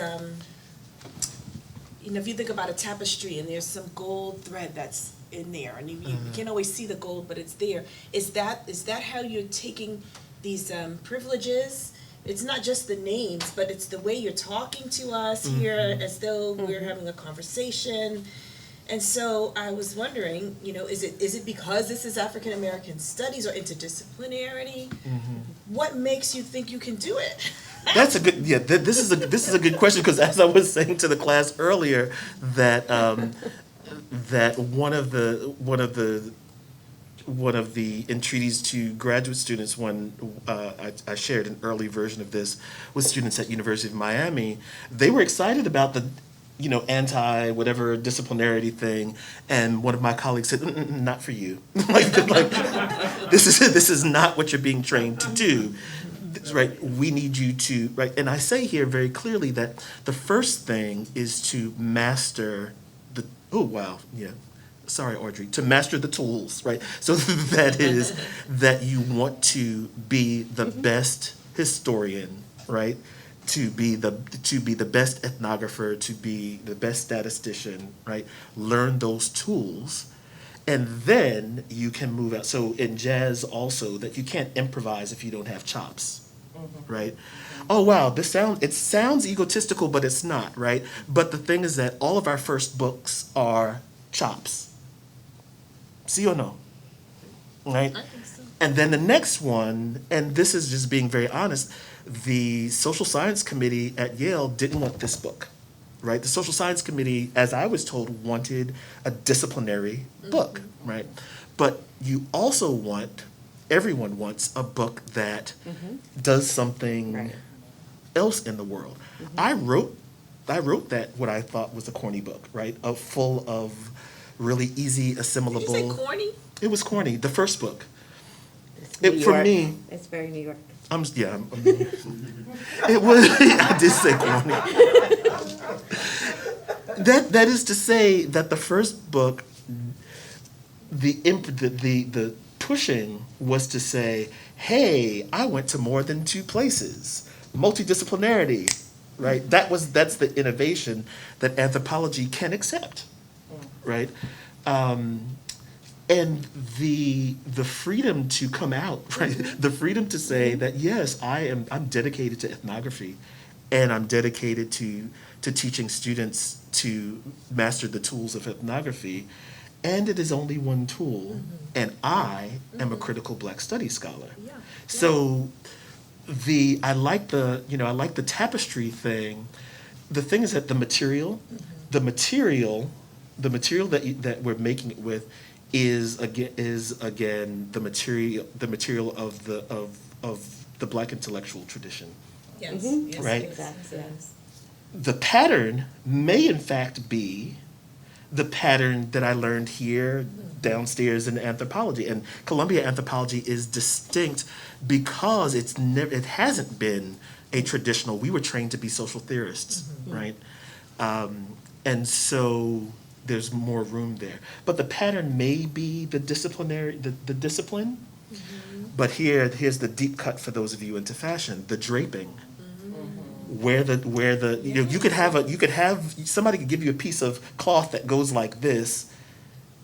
if you think about a tapestry and there's some gold thread that's in there, and you can't always see the gold, but it's there. Is that how you're taking these privileges? It's not just the names, but it's the way you're talking to us here as though we're having a conversation. And so I was wondering, is it because this is African American studies or interdisciplinarity? What makes you think you can do it? That's a good, this is a good question, because as I was saying to the class earlier, that that one of the entreaties to graduate students when I shared an early version of this with students at University of Miami, they were excited about the anti-whatever disciplinarity thing, and one of my colleagues said, "Not for you. like this is not what you're being trained to do, right? We need you to," right? And I say here very clearly that the first thing is to master the. Oh wow, yeah. Sorry, Audrey. To master the tools, right? So that is that you want to be the best historian, right? To be the best ethnographer, to be the best statistician, right? Learn those tools, and then you can move out. So in jazz also, that you can't improvise if you don't have chops, right? Oh wow, it sounds egotistical, but it's not, right? But the thing is that all of our first books are chops. See or no? Right? I think so. And then the next one, and this is just being very honest, the social science committee at Yale didn't want this book, right? The social science committee, as I was told, wanted a disciplinary book, right? But you also everyone wants a book that does something else in the world. I wrote that what I thought was a corny book, right? Full of really easy, assimilable. Did you say corny? It was corny. The first book. For me, it's very New York. It was. I did say corny. That is to say that the first book, the pushing was to say, hey, I went to more than two places, multidisciplinarity, right? That's the innovation that anthropology can accept, right? And the freedom to come out, right? The freedom to say that yes, I'm dedicated to ethnography, and I'm dedicated to teaching students to master the tools of ethnography, and it is only one tool, and I am a critical Black studies scholar. Yeah. So I like the tapestry thing. The thing is that the material that we're making it with is again the material of the Black intellectual tradition. Yes, yes, Right. Exactly. yes. The pattern may in fact be the pattern that I learned here downstairs in anthropology. And Columbia anthropology is distinct because it hasn't been a traditional, we were trained to be social theorists, right? And so there's more room there. But the pattern may be the discipline. But here's the deep cut for those of you into fashion, the draping. Where the you could have somebody could give you a piece of cloth that goes like this,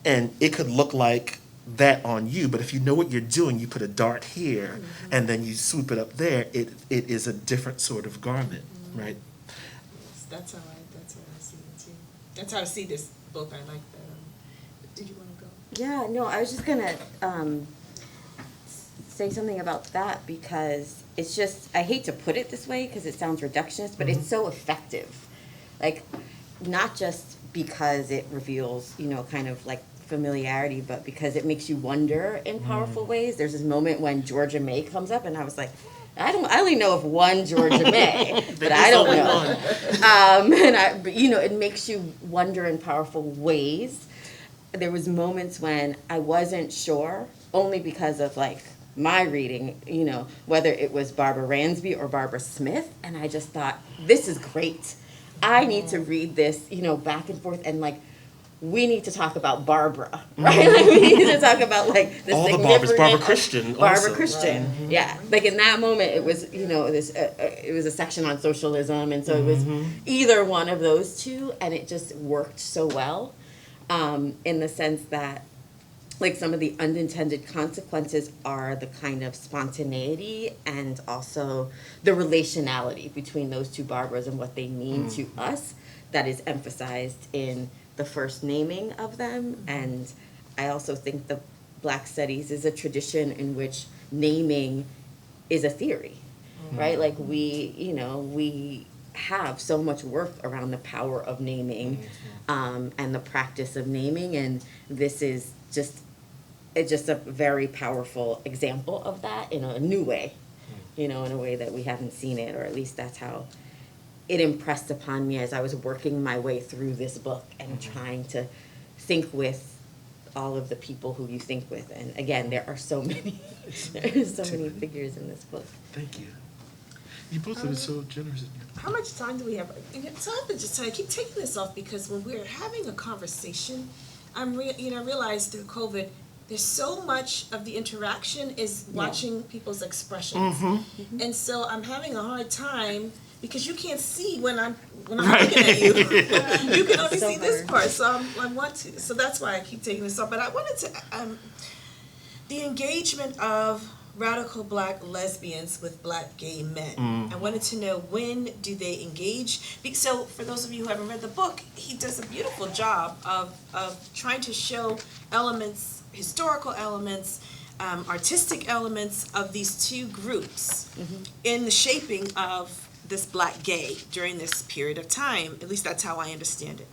and it could look like that on you, but if you know what you're doing, you put a dart here and then you swoop it up there, it is a different sort of garment, right? That's how I see it too. That's how I see this book. I like that. Did you want to go? Yeah, no, I was just gonna say something about that because it's just, I hate to put it this way because it sounds reductionist, but it's so effective. Like, not just because it reveals, kind of like familiarity, but because it makes you wonder in powerful ways. There's this moment when Georgia May comes up and I was like, I only know of one Georgia May, but I don't know. But it makes you wonder in powerful ways. There was moments when I wasn't sure, only because of like my reading, whether it was Barbara Ransby or Barbara Smith, and I just thought, this is great. I need to read this, back and forth, and like, we need to talk about Barbara, right? Like, we need to talk about like the all the Barbara Christian, Barbara Christian, yeah. Like in that moment, it was it was a section on socialism, and so it was either one of those two, and it just worked so well, in the sense that like some of the unintended consequences are the kind of spontaneity and also the relationality between those two Barbaras and what they mean to us that is emphasized in the first naming of them. And I also think the Black Studies is a tradition in which naming is a theory, right? Like we have so much work around the power of naming and the practice of naming, and this is just a very powerful example of that in a new way, in a way that we haven't seen it, or at least that's how it impressed upon me as I was working my way through this book and trying to think with all of the people who you think with. And again, there are so many, many figures in this book. Thank you. You both have been so generous. How much time do we have? So I have to just tell you, I keep taking this off because when we're having a conversation, I realized through COVID, there's so much of the interaction is watching people's expressions. And so I'm having a hard time because you can't see when I'm looking at you. You can only see this part. So so that's why I keep taking this off. But I wanted to, the engagement of radical Black lesbians with Black gay men. I wanted to know, when do they engage? So for those of you who haven't read the book, he does a beautiful job of trying to show elements, historical elements, artistic elements of these two groups in the shaping of this Black gay during this period of time. At least that's how I understand it.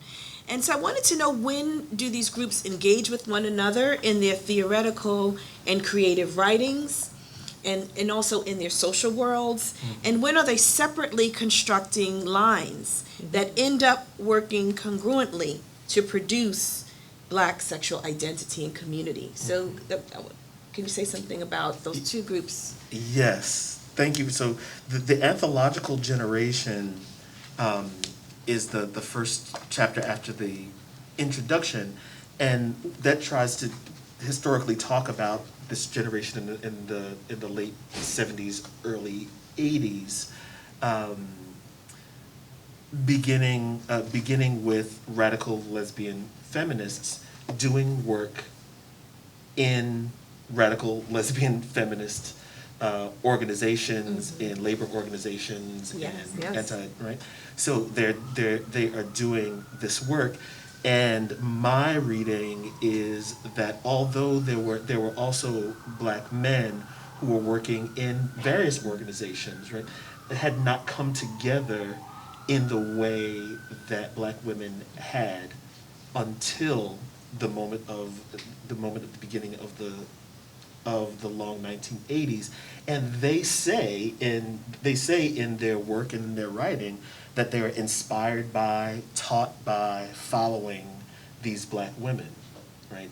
And so I wanted to know, when do these groups engage with one another in their theoretical and creative writings, and also in their social worlds, and when are they separately constructing lines that end up working congruently to produce Black sexual identity and community? So can you say something about those two groups? Yes. Thank you. So the anthological generation is the first chapter after the introduction, and that tries to historically talk about this generation in the late 70s, early 80s, beginning with radical lesbian feminists doing work in radical lesbian feminist organizations, in labor organizations, Yes, and yes. right? So they are doing this work, and my reading is that although there were also black men who were working in various organizations, right, that had not come together in the way that black women had until the moment at the beginning of the long 1980s, and they say in their work and in their writing that they are inspired by, taught by, following these black women, right?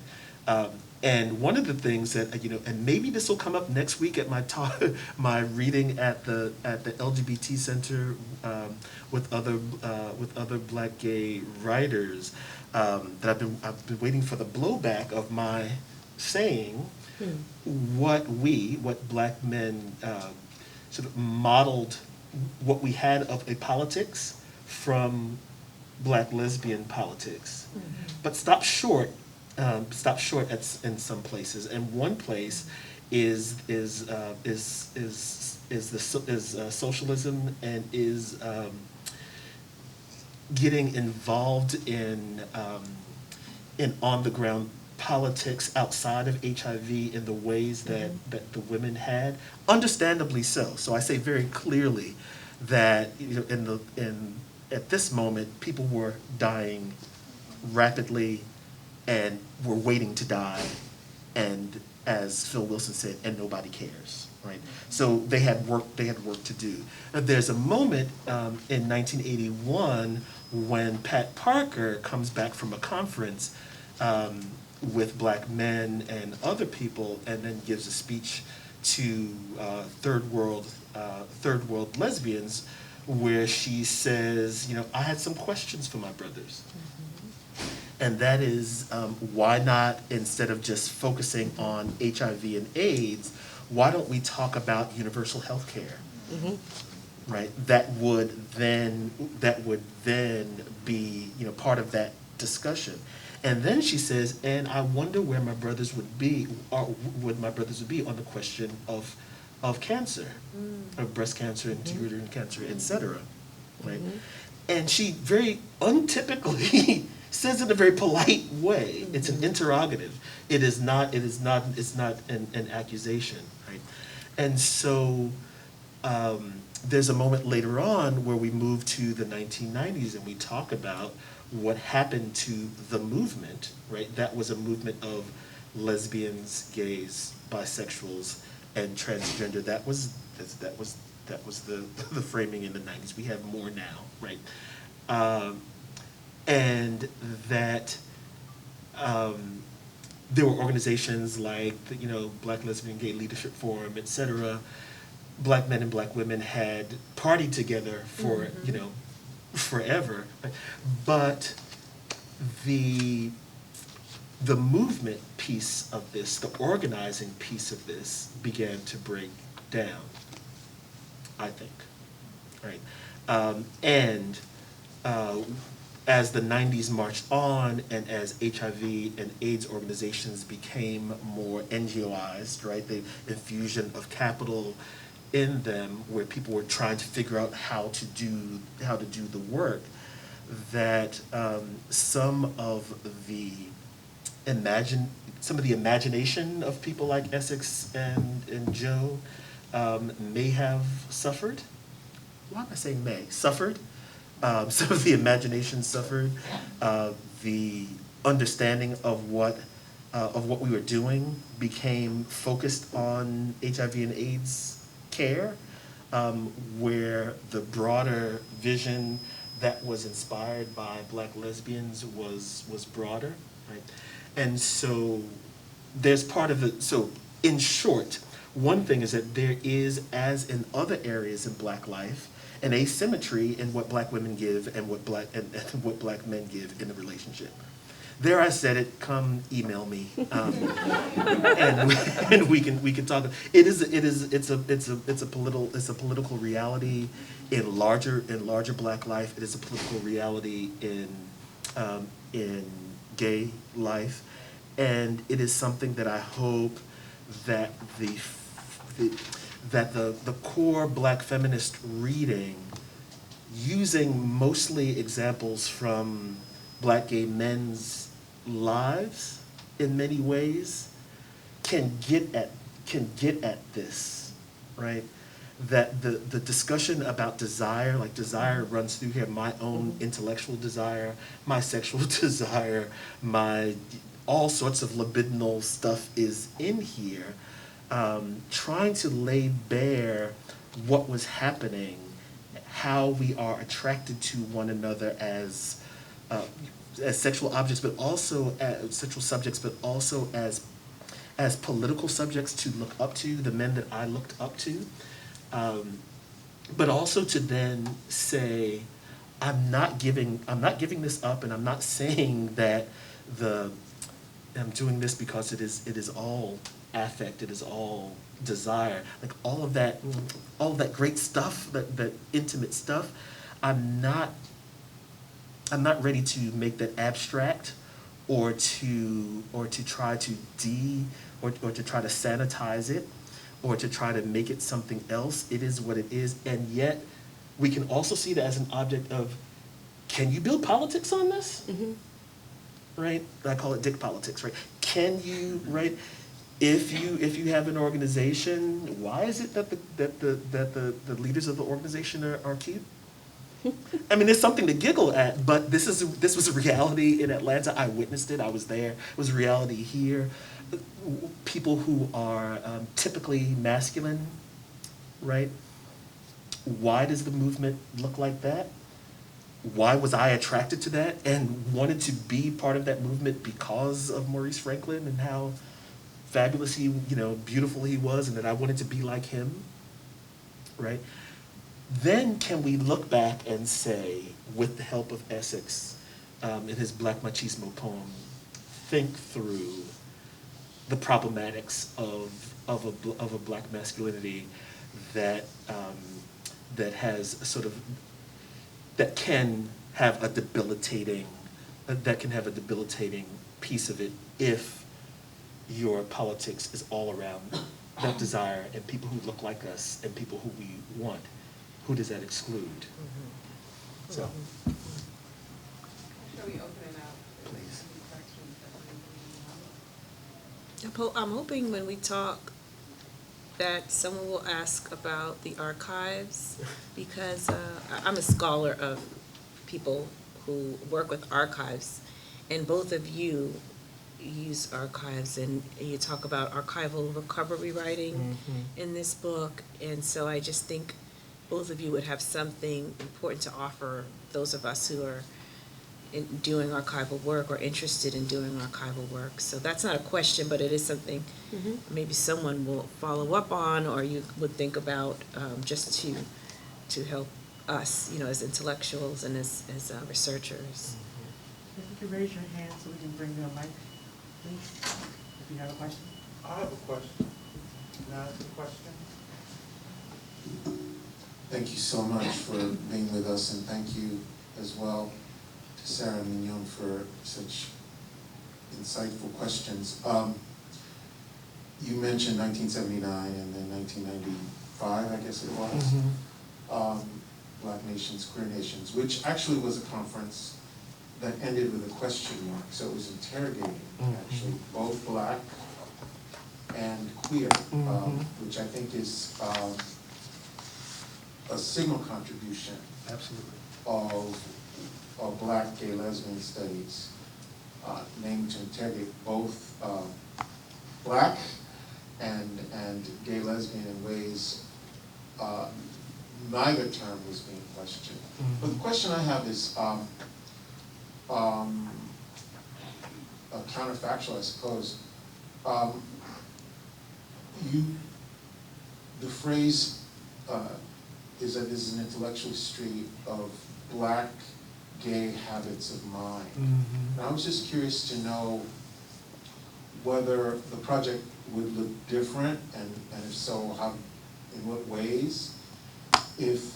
And one of the things that and maybe this will come up next week at my talk, my reading at the LGBT Center with other black gay writers, that I've been waiting for the blowback of my saying what black men sort of modeled, what we had of a politics from black lesbian politics, but stopped short in some places. And one place is socialism, and is getting involved in on the ground politics outside of HIV in the ways that the women had, understandably so. So I say very clearly that at this moment people were dying rapidly and were waiting to die, and as Phil Wilson said, and nobody cares, right? So they had work to do. There's a moment in 1981 when Pat Parker comes back from a conference with black men and other people, and then gives a speech to third world lesbians, where she says, I had some questions for my brothers. And that is, why not, instead of just focusing on HIV and AIDS, why don't we talk about universal health care? Right? That would then be, part of that discussion. And then she says, and I wonder where my brothers would be, or what my brothers would be on the question of cancer, of breast cancer and uterine cancer, etc. Right? And she very untypically says it in a very polite way. It's an interrogative. It's not an accusation, right? And so there's a moment later on where we move to the 1990s and we talk about what happened to the movement, right? That was a movement of lesbians, gays, bisexuals, and transgender. That was the framing in the 90s. We have more now, right? And that there were organizations like the Black Lesbian Gay Leadership Forum, etc. Black men and black women had partied together for forever, but the movement piece of this, the organizing piece of this, began to break down, I think, right? As the 90s marched on, and as HIV and AIDS organizations became more NGOized, right, the infusion of capital in them, where people were trying to figure out how to do the work, that some of the imagination of people like Essex and Joe may have suffered. Why am I saying may? Suffered. Some of the imagination suffered. The understanding of what we were doing became focused on HIV and AIDS care, where the broader vision that was inspired by black lesbians was broader, right? And so there's part of it. So in short, one thing is that there is, as in other areas in black life, an asymmetry in what black women give and what black men give in the relationship. There, I said it. Come email me, and we can talk. It's a political reality in larger black life. It is a political reality in gay life, and it is something that I hope that the core Black feminist reading, using mostly examples from Black gay men's lives in many ways, can get at this, right? That the discussion about desire, like desire runs through here, my own intellectual desire, my sexual desire, my all sorts of libidinal stuff is in here, trying to lay bare what was happening, how we are attracted to one another as sexual objects, but also as sexual subjects, but also as political subjects to look up to, the men that I looked up to. But also to then say, I'm not giving this up, and I'm not saying that I'm doing this because it is all affect, it is all desire, like all of that great stuff, that intimate stuff. I'm not ready to make that abstract, or to try to try to sanitize it, or to try to make it something else. It is what it is, and yet we can also see it as an object of, can you build politics on this? Mm-hmm. Right? I call it dick politics, right? Can you, right? If you have an organization, why is it that the leaders of the organization are cute? I mean, there's something to giggle at, but this was a reality in Atlanta. I witnessed it. I was there. It was a reality here. People who are typically masculine, right? Why does the movement look like that? Why was I attracted to that and wanted to be part of that movement because of Maurice Franklin and how fabulous he, beautiful he was, and that I wanted to be like him, right? Then can we look back and say, with the help of Essex in his Black Machismo poem, think through the problematics of a Black masculinity that has sort of, that can have a debilitating piece of it if your politics is all around that desire and people who look like us and people who we want. Who does that exclude? Mm-hmm. So. Shall we open it up? Please. I'm hoping when we talk that someone will ask about the archives, because I'm a scholar of people who work with archives, and both of you use archives, and you talk about archival recovery writing in this book, and so I just think both of you would have something important to offer those of us who are doing archival work or interested in doing archival work. So that's not a question, but it is something maybe someone will follow up on, or you would think about just to help us, as intellectuals and as researchers. If you could raise your hand so we can bring you a mic, please, if you have a question. I have a question. Can I ask a question? Thank you so much for being with us, and thank you as well to Sarah and Mignon for such insightful questions. You mentioned 1979 and then 1995, I guess it was, Black Nations, Queer Nations, which actually was a conference that ended with a question mark, so it was interrogating, actually, both Black and queer, which I think is a signal contribution Absolutely. of Black gay lesbian studies, namely to interrogate both Black and gay lesbian in ways neither term was being questioned. But the question I have is a counterfactual, I suppose. The phrase is that this is an intellectual history of Black gay habits of mind. And I was just curious to know whether the project would look different, and if so, how, in what ways, if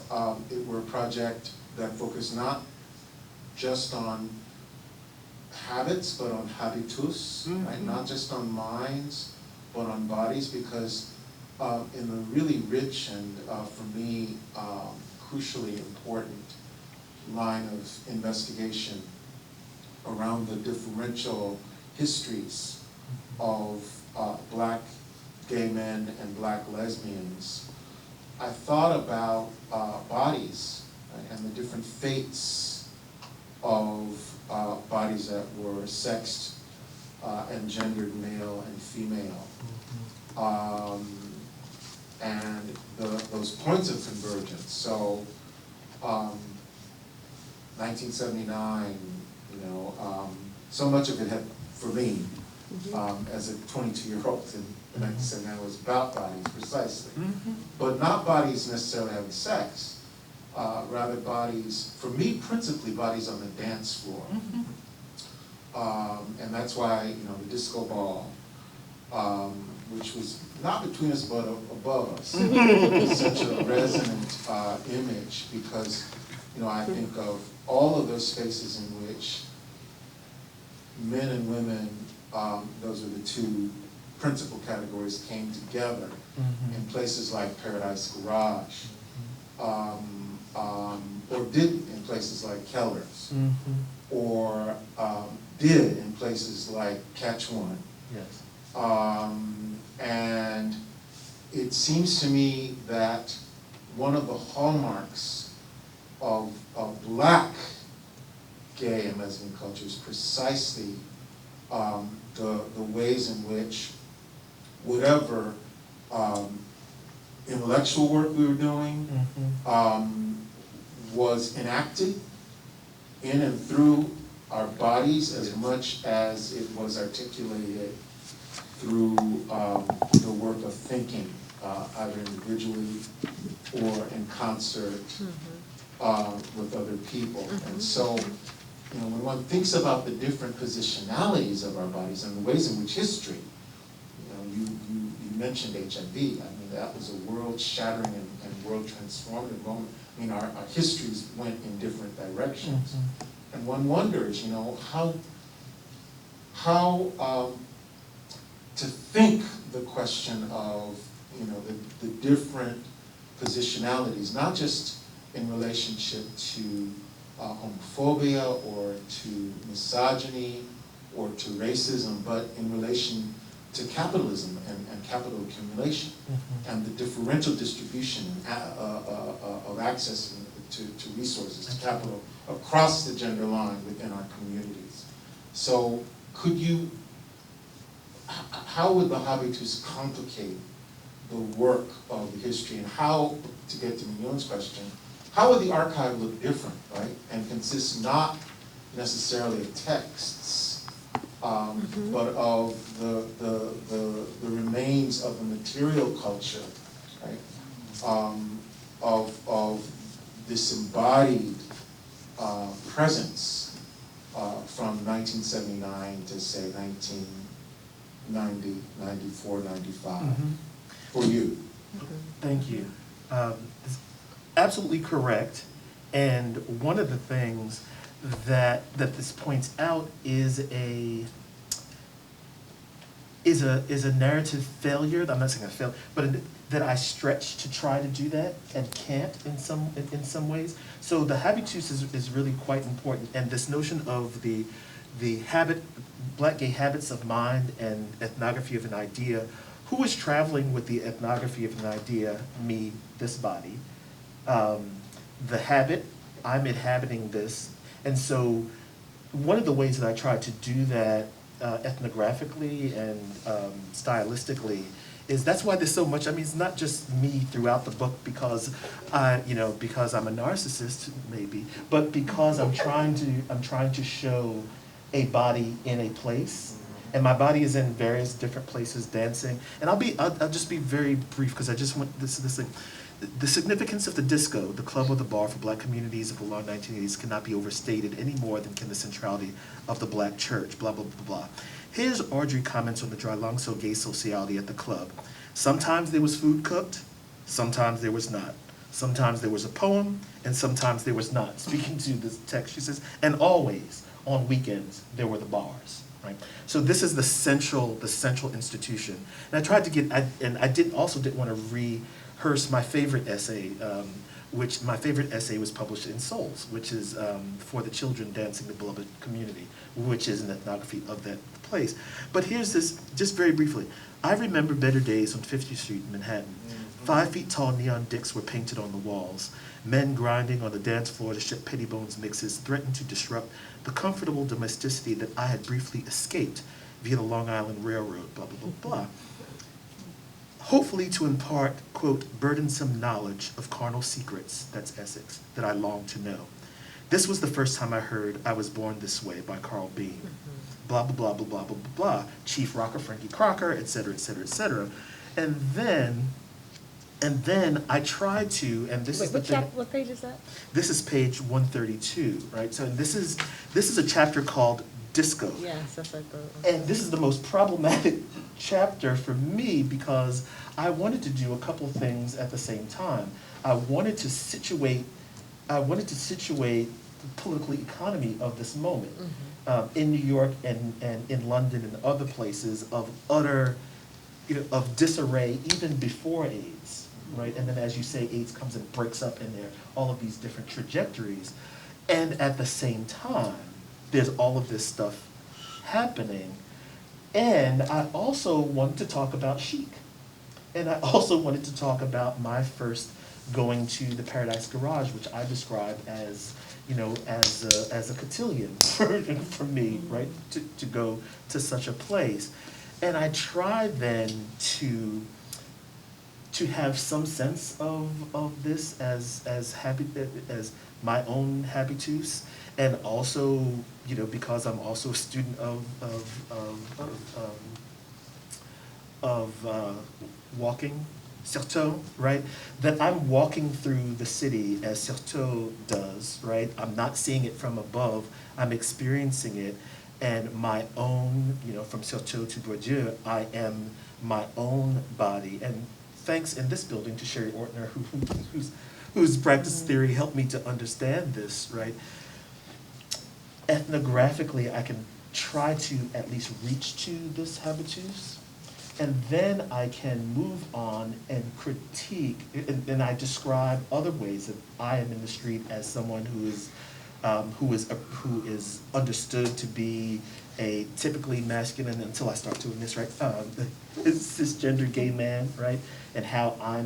it were a project that focused not just on habits, but on habitus, right? Not just on minds, but on bodies, because in the really rich and, for me, crucially important line of investigation around the differential histories of Black gay men and Black lesbians, I thought about bodies, right, and the different fates of bodies that were sexed and gendered male and female. And those points of convergence. So 1979, you know, so much of it had, for me, as a 22-year-old in 1979, was about bodies precisely. But not bodies necessarily having sex, rather bodies, for me, principally bodies on the dance floor. And that's why, you know, the disco ball, which was not between us but above us, is such a resonant image, because, you know, I think of all of those spaces in which men and women, those are the two principal categories, came together in places like Paradise Garage, or didn't in places like Keller's, or did in places like Catch One. Yes. And it seems to me that one of the hallmarks of Black gay and lesbian culture is precisely the ways in which whatever intellectual work we were doing was enacted in and through our bodies as much as it was articulated through the work of thinking, either individually or in concert with other people. And so, you know, when one thinks about the different positionalities of our bodies and the ways in which history, you know, you mentioned HIV. I mean, that was a world-shattering and world-transformative moment. I mean, our histories went in different directions. And one wonders, you know, how to think the question of, you know, the different positionalities, not just in relationship to homophobia or to misogyny or to racism, but in relation to capitalism and capital accumulation and the differential distribution of access to resources, to capital, across the gender line within our communities. So could you, how would the habitus complicate the work of the history, and how, to get to Mignon's question, how would the archive look different, right? And consist not necessarily of texts, but of the remains of the material culture, right? Of this embodied presence from 1979 to say 1990, 94, 95 for you. Thank you. It's absolutely correct. And one of the things that this points out is a narrative failure. I'm not saying a failure, but that I stretch to try to do that and can't in some ways. So the habitus is really quite important, and this notion of the Black gay habits of mind and ethnography of an idea. Who is traveling with the ethnography of an idea? Me, this body. The habit, I'm inhabiting this. And so one of the ways that I try to do that ethnographically and stylistically is that's why there's so much. I mean, it's not just me throughout the book because because I'm a narcissist maybe, but because I'm trying to show a body in a place. And my body is in various different places dancing. And I'll just be very brief because I just want this thing. The significance of the disco, the club or the bar for Black communities of the long 1980s cannot be overstated any more than can the centrality of the Black church, blah, blah, blah, blah. Here's Audre comments on the dry long so gay sociality at the club. Sometimes there was food cooked, sometimes there was not. Sometimes there was a poem, and sometimes there was not. Speaking to this text, she says, and always on weekends, there were the bars, right? So this is the central institution. And I tried to get, I didn't want to rehearse my favorite essay, which my favorite essay was published in Souls, which is For the Children Dancing the Beloved Community, which is an ethnography of that place. But here's this, just very briefly. I remember better days on 50th Street in Manhattan. 5 feet tall neon dicks were painted on the walls. Men grinding on the dance floor to ship Pettibones mixes threatened to disrupt the comfortable domesticity that I had briefly escaped via the Long Island Railroad, blah, blah, blah, blah. Hopefully to impart, quote, burdensome knowledge of carnal secrets, that's Essex, that I longed to know. This was the first time I heard I Was Born This Way by Carl Bean. Blah, blah, blah, blah, blah, blah, blah, blah. Chief Rocker, Frankie Crocker, et cetera, et cetera, et cetera. And then I tried to, and this is the thing. What page is that? This is page 132, right? So this is a chapter called Disco. Yes, that's like the. And this is the most problematic chapter for me because I wanted to do a couple things at the same time. I wanted to situate the political economy of this moment in New York and in London and other places of utter, of disarray even before AIDS, right? And then as you say, AIDS comes and breaks up in there, all of these different trajectories. And at the same time, there's all of this stuff happening. And I also wanted to talk about chic. And I also wanted to talk about my first going to the Paradise Garage, which I describe as, as a cotillion for me, right, to go to such a place. And I tried then to have some sense of this as my own habitus, and also, because I'm also a student of walking, Certeau, right? That I'm walking through the city as Certeau does, right? I'm not seeing it from above, I'm experiencing it, and my own, from Certeau to Bourdieu, I am my own body. And thanks in this building to Sherry Ortner, whose practice theory helped me to understand this, right? Ethnographically, I can try to at least reach to this habitus, and then I can move on and critique, and I describe other ways that I am in the street as someone who is understood to be a typically masculine, until I start doing this, right, cisgender gay man, right, and how I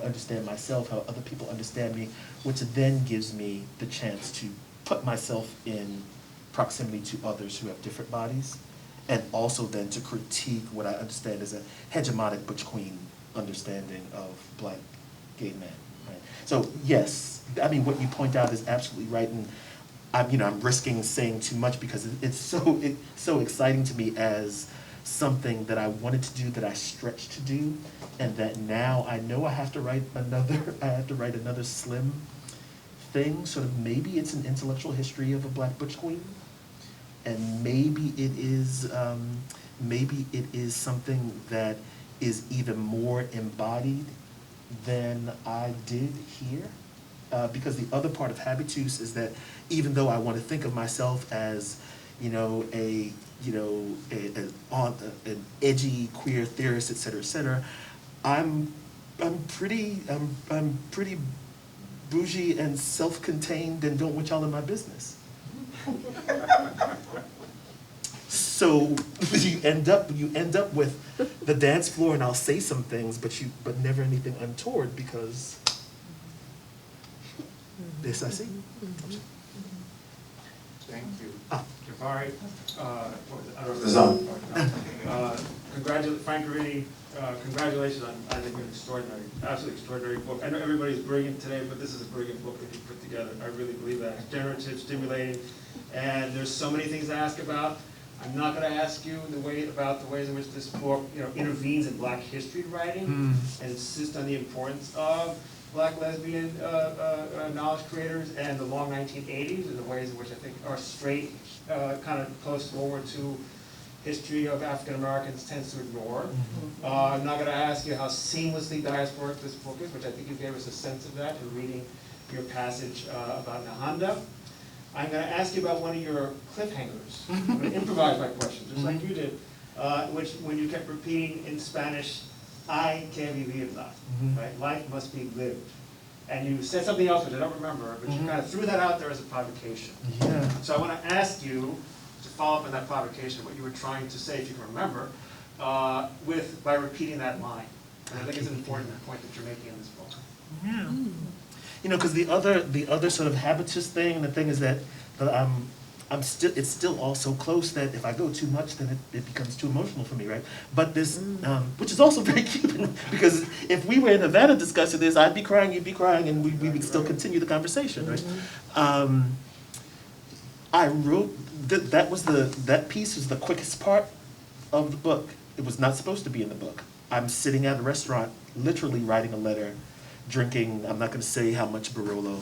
understand myself, how other people understand me, which then gives me the chance to put myself in proximity to others who have different bodies, and also then to critique what I understand as a hegemonic butch queen understanding of black gay men, right? So yes, I mean, what you point out is absolutely right, and I'm risking saying too much because it's so exciting to me as something that I wanted to do, that I stretched to do, and that now I know I have to write another slim thing. Sort of, maybe it's an intellectual history of a black butch queen, and maybe it is something that is even more embodied than I did here. Because the other part of habitus is that even though I want to think of myself as, an edgy queer theorist, et cetera, I'm pretty bougie and self-contained and don't want y'all in my business. So you end up with the dance floor, and I'll say some things, but never anything untoward, because this I see. Thank you. Jafari, congratulations on, I think, an extraordinary, absolutely extraordinary book. I know everybody's brilliant today, but this is a brilliant book that you put together. I really believe that. It's generative, stimulating, and there's so many things to ask about. I'm not going to ask you about the ways in which this book, intervenes in Black history writing and insist on the importance of Black lesbian knowledge creators and the long 1980s, and the ways in which I think our straight kind of post-World War II history of African Americans tends to ignore. I'm not going to ask you how seamlessly diasporic this book is, which I think you gave us a sense of that in reading your passage about Nahanda. I'm gonna ask you about one of your cliffhangers. I'm gonna improvise my questions, just like you did, which, when you kept repeating in Spanish, "Hay que vivirla," right? Life must be lived. And you said something else, which I don't remember, but you kind of threw that out there as a provocation. Yeah. So I want to ask you to follow up on that provocation, what you were trying to say, if you can remember, by repeating that line. And I think it's an important point that you're making in this book. Yeah. You know, because the other sort of habitus thing, the thing is that it's still all so close that if I go too much, then it becomes too emotional for me, right? But this, which is also very Cuban, because if we were in Havana discussing this, I'd be crying, you'd be crying, and we would still continue the conversation, right? I wrote, that piece was the quickest part of the book. It was not supposed to be in the book. I'm sitting at a restaurant, literally writing a letter, drinking, I'm not gonna say how much Barolo,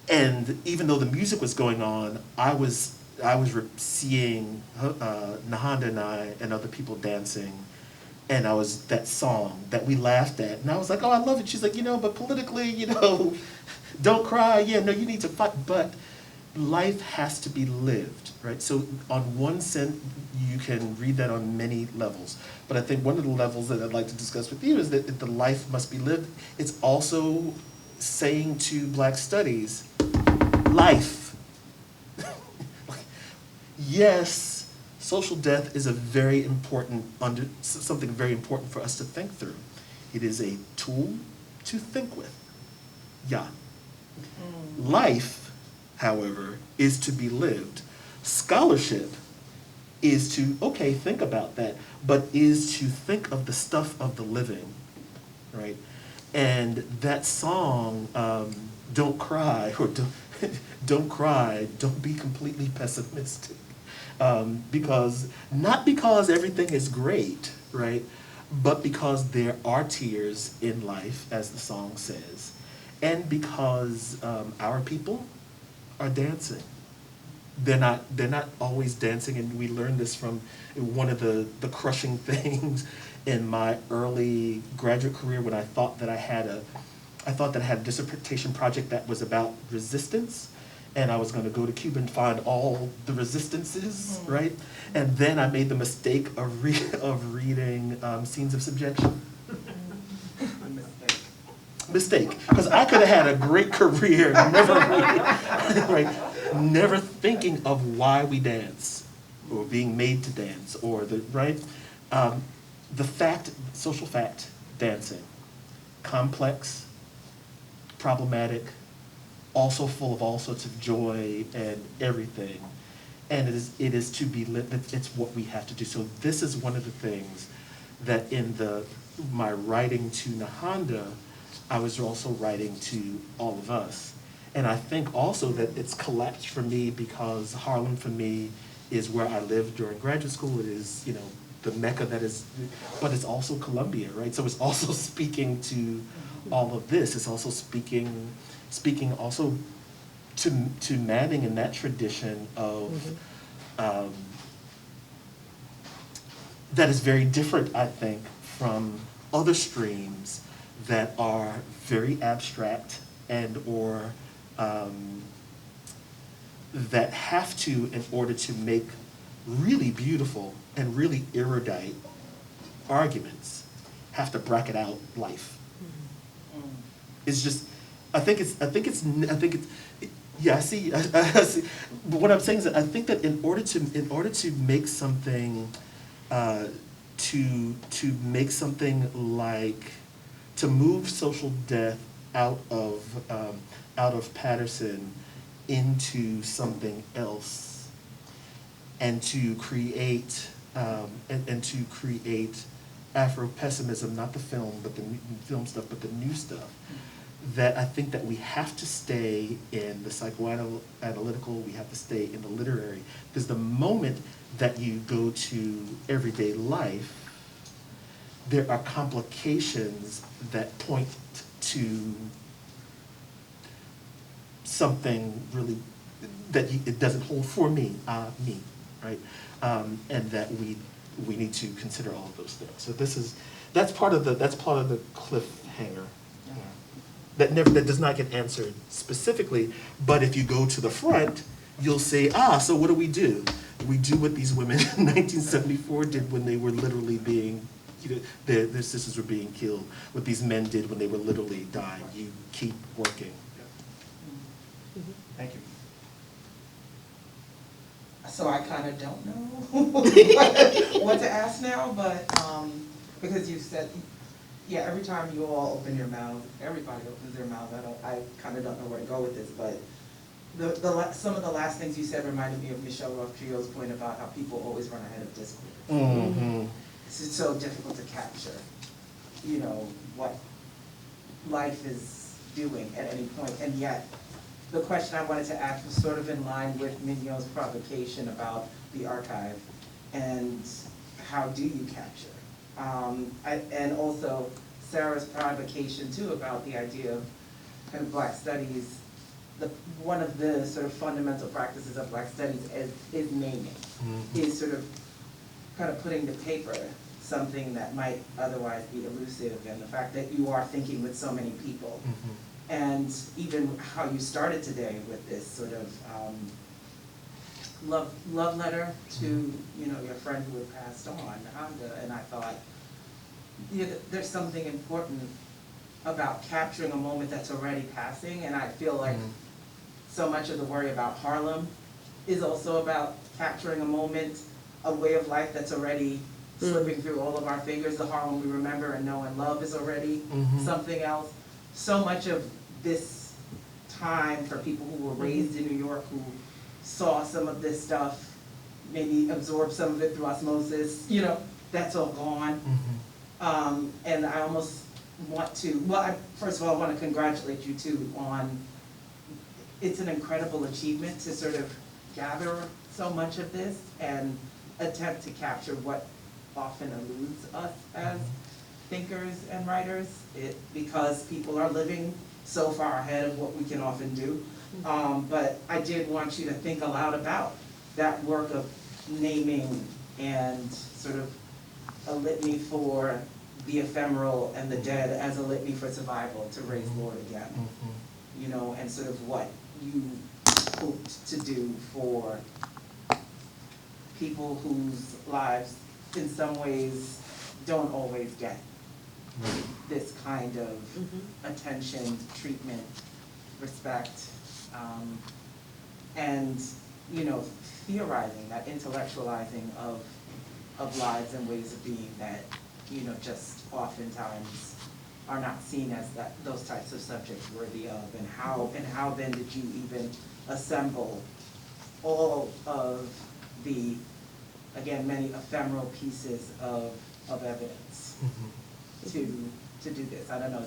and even though the music was going on, I was seeing Nahanda and I and other people dancing, and I was that song that we laughed at, and I was like, oh, I love it. She's like, but politically, don't cry. Yeah, no, you need to fight. But life has to be lived, right? So on one sense, you can read that on many levels. But I think one of the levels that I'd like to discuss with you is that the life must be lived. It's also saying to Black studies, life. Yes, social death is a very important, something very important for us to think through. It is a tool to think with. Yeah. Life, however, is to be lived. Scholarship is to, okay, think about that, but is to think of the stuff of the living, right? And that song, Don't Cry, or Don't Cry, Don't Be Completely Pessimistic. Not because everything is great, right? But because there are tears in life, as the song says, and because our people are dancing. They're not always dancing, and we learned this from one of the crushing things in my early graduate career when I thought that I had a dissertation project that was about resistance, and I was going to go to Cuba and find all the resistances, right? And then I made the mistake of reading Scenes of Subjection. Mistake, because I could have had a great career never thinking of why we dance, or being made to dance, or the fact, social fact, dancing, complex, problematic, also full of all sorts of joy and everything, and it is to be lived. It's what we have to do. So this is one of the things that in my writing to Nahanda, I was also writing to all of us. And I think also that it's collapsed for me because Harlem for me is where I lived during graduate school. It is, the Mecca that is, but it's also Columbia, right? So it's also speaking to all of this. It's also speaking also to Manning in that tradition of, that is very different, I think, from other streams that are very abstract and or that have to, in order to make really beautiful and really erudite arguments, have to bracket out life. It's just, I think it's, yeah, I see. But what I'm saying is that I think that in order to make something, to make something like, to move social death out of Patterson into something else, and to create Afro-pessimism, not the film, but the film stuff, but the new stuff, that I think that we have to stay in the psychoanalytical, we have to stay in the literary, because the moment that you go to everyday life, there are complications that point to something really that it doesn't hold for me, right? And that we need to consider all of those things. So that's part of the cliffhanger. that does not get answered specifically. But if you go to the front, you'll say, so what do? We do what these women in 1974 did when they were literally being, their sisters were being killed. What these men did when they were literally dying. You keep working. Thank you. So I kind of don't know what to ask now, but because you said, yeah, every time you all open your mouth, everybody opens their mouth. I kind of don't know where to go with this, but some of the last things you said reminded me of Michelle Roth-Trio's point about how people always run ahead of discourse. Mm-hmm. It's so difficult to capture, what life is doing at any point, and yet the question I wanted to ask was sort of in line with Mignon's provocation about the archive and how do you capture? And also Sarah's provocation too about the idea of kind of Black studies. One of the sort of fundamental practices of Black studies is naming, is sort of kind of putting to paper something that might otherwise be elusive, and the fact that you are thinking with so many people. And even how you started today with this sort of love letter to your friend who had passed on, Honda, and I thought there's something important about capturing a moment that's already passing, and I feel like so much of the worry about Harlem is also about capturing a moment, a way of life that's already slipping through all of our fingers. The Harlem we remember and know and love is already something else. So much of this time for people who were raised in New York, who saw some of this stuff, maybe absorbed some of it through osmosis, that's all gone. And I almost want to, first of all, I want to congratulate you too on, it's an incredible achievement to sort of gather so much of this and attempt to capture what often eludes us as thinkers and writers, because people are living so far ahead of what we can often do. But I did want you to think aloud about that work of naming and sort of a litany for the ephemeral and the dead as a litany for survival, to raise Lord again. And sort of what you hoped to do for people whose lives in some ways don't always get this kind of attention, treatment, respect, and theorizing, that intellectualizing of lives and ways of being that just oftentimes are not seen as those types of subjects worthy of, and how then did you even assemble all of the, again, many ephemeral pieces of evidence to do this? I don't know,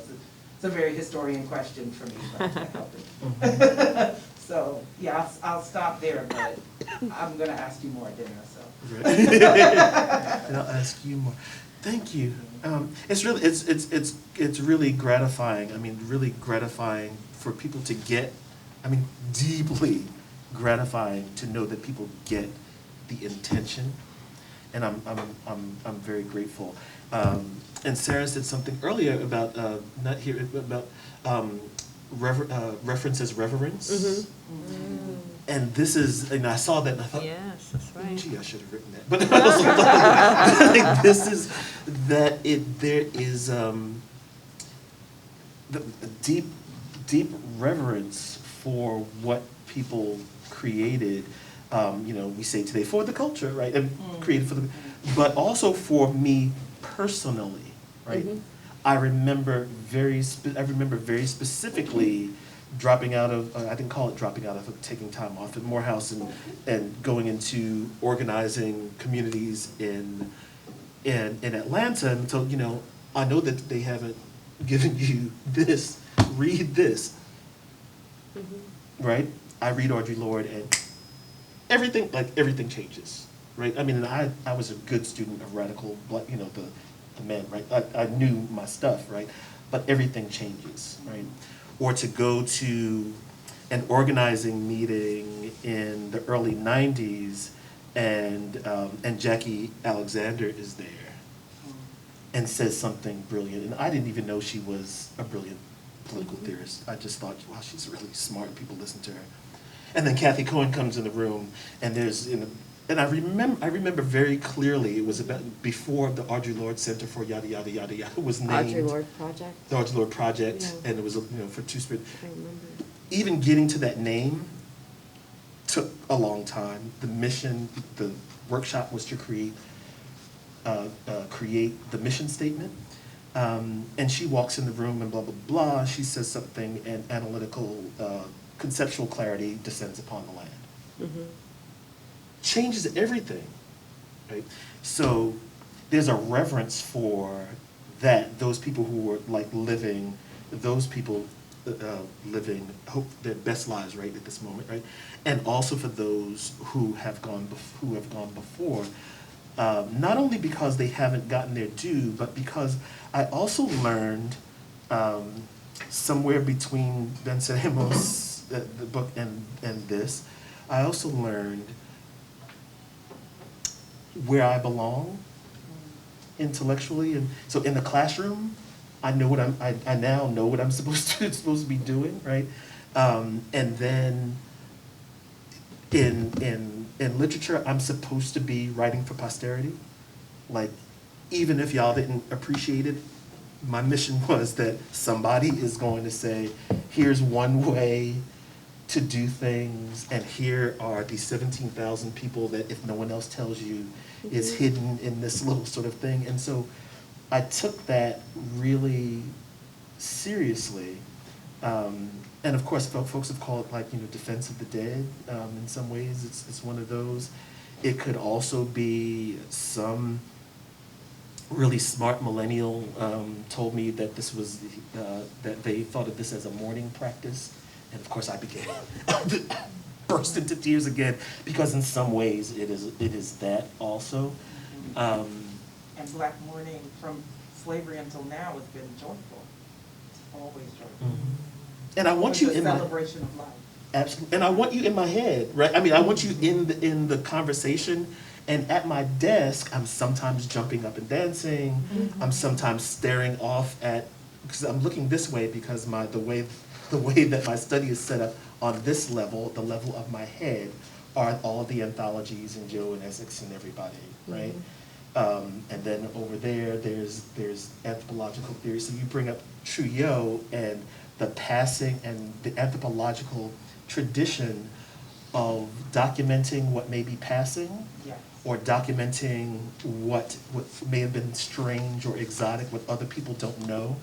it's a very historian question for me, but I can't help it. So, yeah, I'll stop there, but I'm gonna ask you more at dinner, so. And I'll ask you more. Thank you. It's really gratifying. I mean, really gratifying for people to get, deeply gratifying to know that people get the intention, and I'm very grateful. And Sarah said something earlier about reference as reverence. And this is, and I saw that and I thought, yes, that's right. Gee, I should have written that. But I was like, this is that there is the deep reverence for what people created. We say today for the culture, right? And created for but also for me personally, right? I remember very specifically dropping out of, I didn't call it dropping out of, taking time off at Morehouse and going into organizing communities in Atlanta. And so, I know that they haven't given you this, read this, right? I read Audre Lorde and everything changes, right? And I was a good student of radical, the men, right? I knew my stuff, right? But everything changes, right? Or to go to an organizing meeting in the early 90s and Jackie Alexander is there and says something brilliant. And I didn't even know she was a brilliant political theorist. I just thought, wow, she's really smart. People listen to her. And then Kathy Cohen comes in the room, and and I remember very clearly, it was about before the Audre Lorde Center for yada yada yada yada was named. Audre Lorde Project. The Audre Lorde Project, Yeah. and it was for Two-Spirit. I remember. Even getting to that name took a long time. The mission, the workshop was to create the mission statement. And she walks in the room and blah, blah, blah. She says something, and analytical, conceptual clarity descends upon the land. Mm-hmm. Changes everything, right? So there's a reverence for that, those people who were like living, those people living hope their best lives right at this moment, right? And also for those who have gone before, not only because they haven't gotten their due, but because I also learned somewhere between Vincent Hemos, the book, and this, I also learned where I belong intellectually. And so in the classroom, I know what I now know what I'm supposed to be doing, right? And then in literature, I'm supposed to be writing for posterity. Like, even if y'all didn't appreciate it, my mission was that somebody is going to say, here's one way to do things, and here are these 17,000 people that if no one else tells you is hidden in this little sort of thing. And so I took that really seriously. And of course, folks have called it, like, defense of the dead. In some ways, it's one of those. It could also be some really smart millennial told me that this was that they thought of this as a mourning practice, and of course I began burst into tears again, because in some ways it is that also. And Black mourning from slavery until now has been joyful. It's always joyful. Mm-hmm. And I want you in my celebration of life. Absolutely, and I want you in my head, right? I mean, I want you in the conversation. And at my desk, I'm sometimes jumping up and dancing. Mm-hmm. I'm sometimes staring off at, because I'm looking this way because the way that my study is set up on this level, the level of my head, are all the anthologies and Joe and Essex and everybody, right? Mm-hmm. And then over there, there's anthropological theory. So you bring up Trujillo and the passing and the anthropological tradition of documenting what may be passing. Yes. Or documenting what may have been strange or exotic, what other people don't know.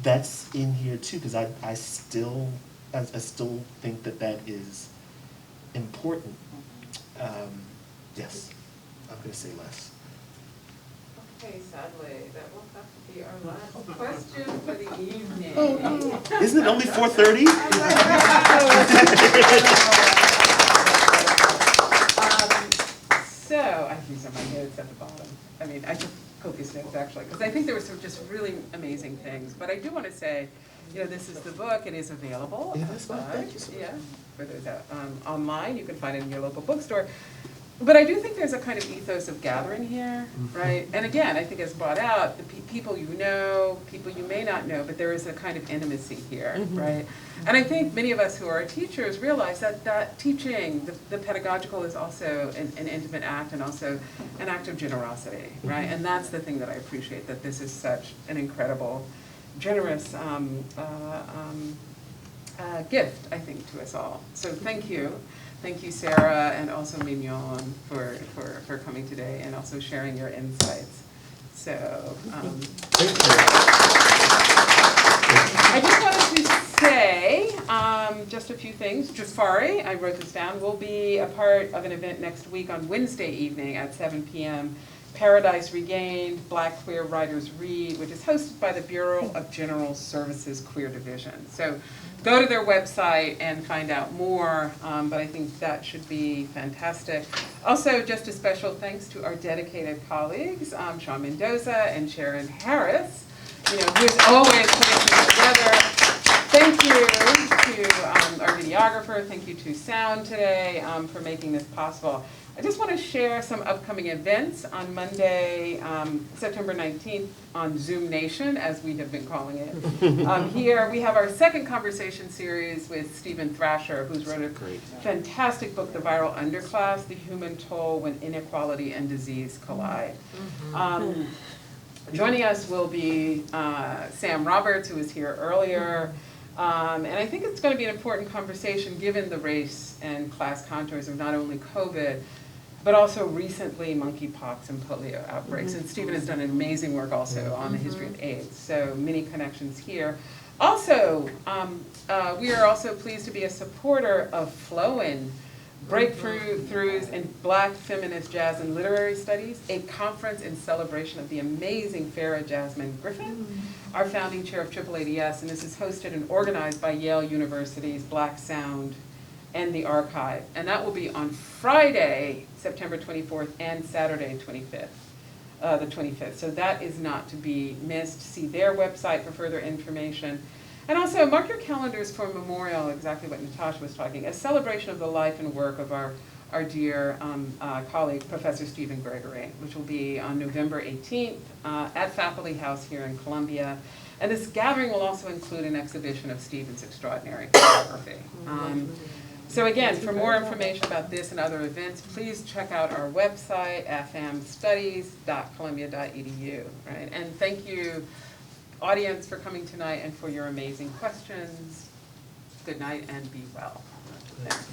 That's in here too, because I still think that is important. Yes, I'm going to say less. Okay, sadly, that will have to be our last question for the evening. Oh, isn't it only 4:30? So, I have these on my notes at the bottom. I mean, I took copious notes actually, because I think there were some just really amazing things. But I do want to say, this is the book. It is available. It is. Thank you so much. Yeah, for those online, you can find it in your local bookstore. But I do think there's a kind of ethos of gathering here, right? And again, I think as brought out, the people you know, people you may not know, but there is a kind of intimacy here, right? And I think many of us who are teachers realize that teaching, the pedagogical, is also an intimate act, and also an act of generosity, right? And that's the thing that I appreciate, that this is such an incredible, generous gift, I think, to us all. So thank you. Thank you, Sarah, and also Mignon for coming today, and also sharing your insights. So, I just wanted to say just a few things. Jafari, I wrote this down, will be a part of an event next week on Wednesday evening at 7 p.m. Paradise Regained, Black Queer Writers Read, which is hosted by the Bureau of General Services Queer Division. So go to their website and find out more, but I think that should be fantastic. Also, just a special thanks to our dedicated colleagues, Sean Mendoza and Sharon Harris, who's always putting things together. thank you to our videographer, thank you to Sound today for making this possible. I just want to share some upcoming events on Monday, September 19th on Zoom Nation, as we have been calling it. Here we have our second conversation series with Stephen Thrasher, who's wrote a fantastic book, The Viral Underclass, The Human Toll When Inequality and Disease Collide. Joining us will be Sam Roberts, who was here earlier. And I think it's going to be an important conversation given the race and class contours of not only COVID, but also recently monkeypox and polio outbreaks. And Stephen has done amazing work also on the history of AIDS, so many connections here. Also, we are also pleased to be a supporter of Flowin', Breakthroughs in Black Feminist Jazz and Literary Studies, a conference in celebration of the amazing Farah Jasmine Griffin, our founding chair of AAAADS, and this is hosted and organized by Yale University's Black Sound and the Archive. And that will be on Friday, September 24th, and Saturday, the 25th. So that is not to be missed. See their website for further information. And also, mark your calendars for a memorial, exactly what Natasha was talking, a celebration of the life and work of our dear colleague, Professor Stephen Gregory, which will be on November 18th at Faculty House here in Columbia. And this gathering will also include an exhibition of Stephen's extraordinary photography. So again, for more information about this and other events, please check out our website, fmstudies.columbia.edu. Right? And thank you, audience, for coming tonight and for your amazing questions. Good night and be well. Thanks.